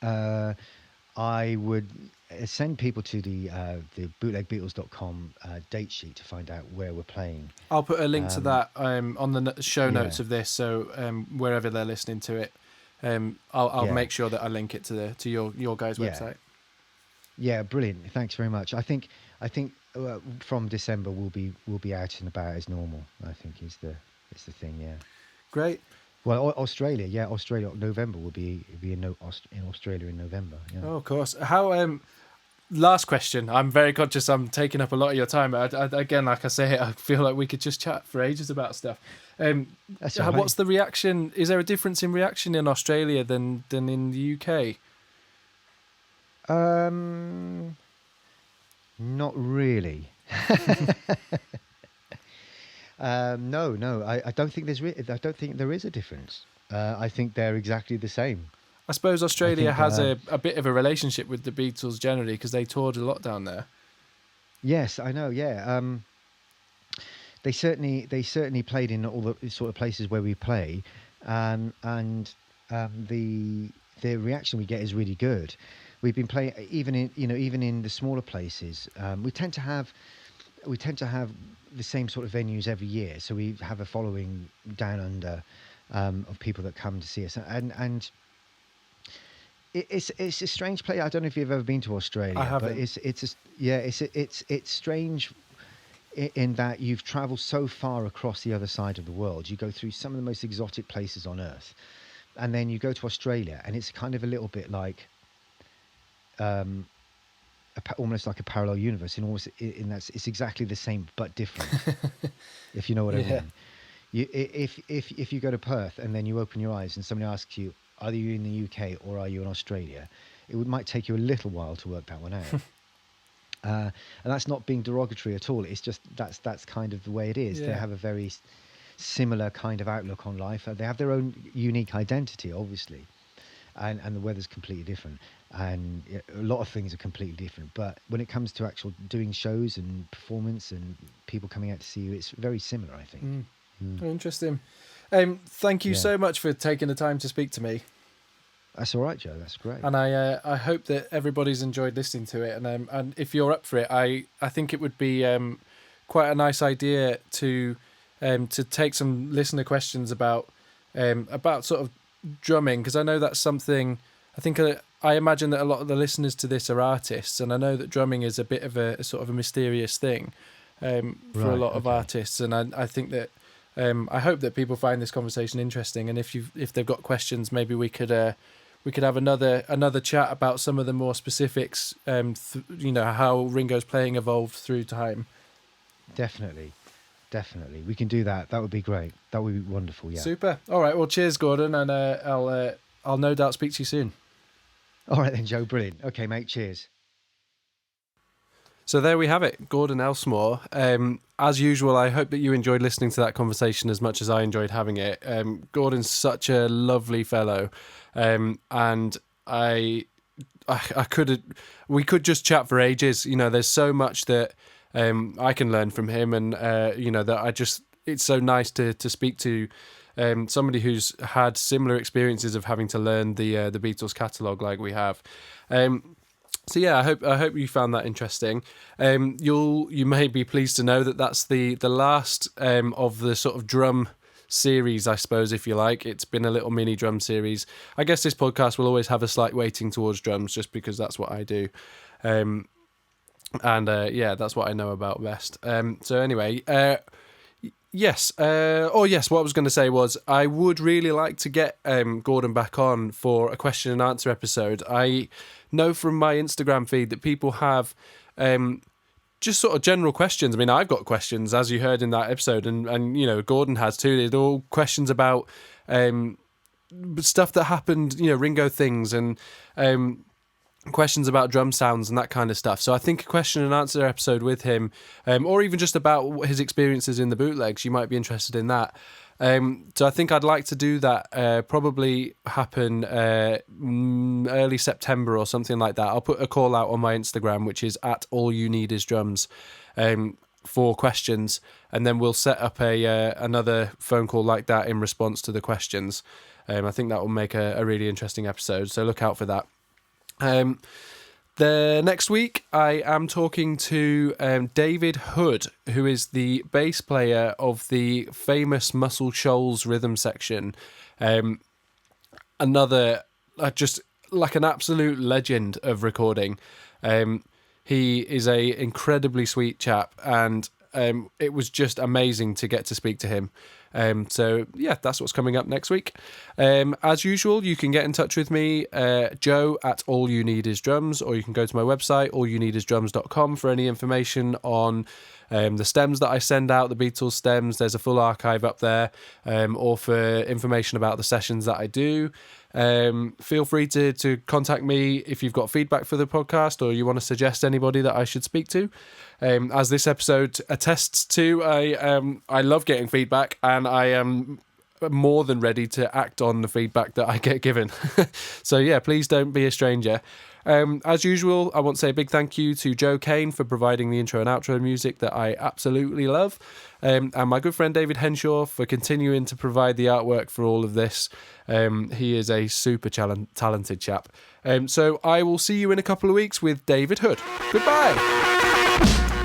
S2: I would send people to the bootlegbeatles.com date sheet to find out where we're playing.
S1: I'll put a link to that on the show
S2: Yeah.
S1: notes of this, so wherever they're listening to it, I'll
S2: Yeah.
S1: make sure that I link it to your guys'
S2: Yeah.
S1: website.
S2: Yeah, brilliant. Thanks very much. I think from December we'll be out and about as normal. I think is the thing. Yeah.
S1: Great.
S2: Well, Australia. Yeah, Australia. November will be in Australia in November. Yeah.
S1: Oh, of course. How? Last question. I'm very conscious I'm taking up a lot of your time. Again, like I say, I feel like we could just chat for ages about stuff.
S2: That's all right.
S1: What's the reaction? Is there a difference in reaction in Australia than in the UK?
S2: Not really. No. I don't think I don't think there is a difference. I think they're exactly the same.
S1: I suppose Australia has
S2: a
S1: a bit of a relationship with the Beatles generally because they toured a lot down there.
S2: Yes, I know. Yeah, they certainly played in all the sort of places where we play, and the reaction we get is really good. We've been playing even in the smaller places. We tend to have the same sort of venues every year, so we have a following down under of people that come to see us, and it's a strange place. I don't know if you've ever been to Australia.
S1: I haven't.
S2: But it's strange in that you've travelled so far across the other side of the world. You go through some of the most exotic places on Earth, and then you go to Australia, and it's kind of a little bit like almost like a parallel universe. In that it's exactly the same but different. If you know what I mean. If you go to Perth and then you open your eyes and somebody asks you, are you in the UK or are you in Australia? Might take you a little while to work that one out. And that's not being derogatory at all. It's just that's kind of the way it is.
S1: Yeah.
S2: They have a very similar kind of outlook on life. They have their own unique identity, obviously, and the weather's completely different, and a lot of things are completely different. But when it comes to actual doing shows and performance and people coming out to see you, it's very similar, I think.
S1: Interesting. Thank you so much for taking the time to speak to me.
S2: That's all right, Joe. That's great.
S1: And I hope that everybody's enjoyed listening to it. And if you're up for it, I think it would be quite a nice idea to take some listener questions about sort of drumming, because I know that's something. I think I imagine that a lot of the listeners to this are artists, and I know that drumming is a bit of a sort of a mysterious thing for a lot of artists. And I think that. I hope that people find this conversation interesting, and if they've got questions, maybe we could have another chat about some of the more specifics. How Ringo's playing evolved through time.
S2: Definitely, we can do that. That would be great. That would be wonderful. Yeah.
S1: Super. All right. Well, cheers, Gordon, and I'll no doubt speak to you soon.
S2: All right then, Joe. Brilliant. Okay, mate. Cheers.
S1: So there we have it, Gordon Elsmore. As usual, I hope that you enjoyed listening to that conversation as much as I enjoyed having it. Gordon's such a lovely fellow, and we could just chat for ages. There's so much that I can learn from him, and it's so nice to speak to somebody who's had similar experiences of having to learn the Beatles catalogue like we have. So yeah, I hope you found that interesting. You may be pleased to know that that's the last of the sort of drum series, I suppose, if you like. It's been a little mini drum series. I guess this podcast will always have a slight weighting towards drums, just because that's what I do, and that's what I know about best. So anyway. Yes. What I was going to say was I would really like to get Gordon back on for a question and answer episode. I know from my Instagram feed that people have just sort of general questions. I mean, I've got questions, as you heard in that episode, and Gordon has too. They're all questions about stuff that happened, Ringo things, and questions about drum sounds and that kind of stuff. So I think a question and answer episode with him, or even just about his experiences in the Bootlegs, you might be interested in that. So I think I'd like to do that, probably happen early September or something like that. I'll put a call out on my Instagram, which is @allyouneedisdrums, for questions, and then we'll set up another phone call like that in response to the questions. I think that will make a really interesting episode, so look out for that. The next week, I am talking to David Hood, who is the bass player of the famous Muscle Shoals rhythm section. Another, just like an absolute legend of recording. He is a incredibly sweet chap, and it was just amazing to get to speak to him. So yeah, that's what's coming up next week. As usual, you can get in touch with me, Joe at All You Need Is Drums, or you can go to my website, allyouneedisdrums.com, for any information on the stems that I send out, the Beatles stems. There's a full archive up there, or for information about the sessions that I do. Feel free to contact me if you've got feedback for the podcast, or you want to suggest anybody that I should speak to. As this episode attests to, I love getting feedback, and I am more than ready to act on the feedback that I get given. So yeah, please don't be a stranger. As usual, I want to say a big thank you to Joe Kane for providing the intro and outro music that I absolutely love, and my good friend David Henshaw for continuing to provide the artwork for all of this. He is a super talented chap. So I will see you in a couple of weeks with David Hood. Goodbye.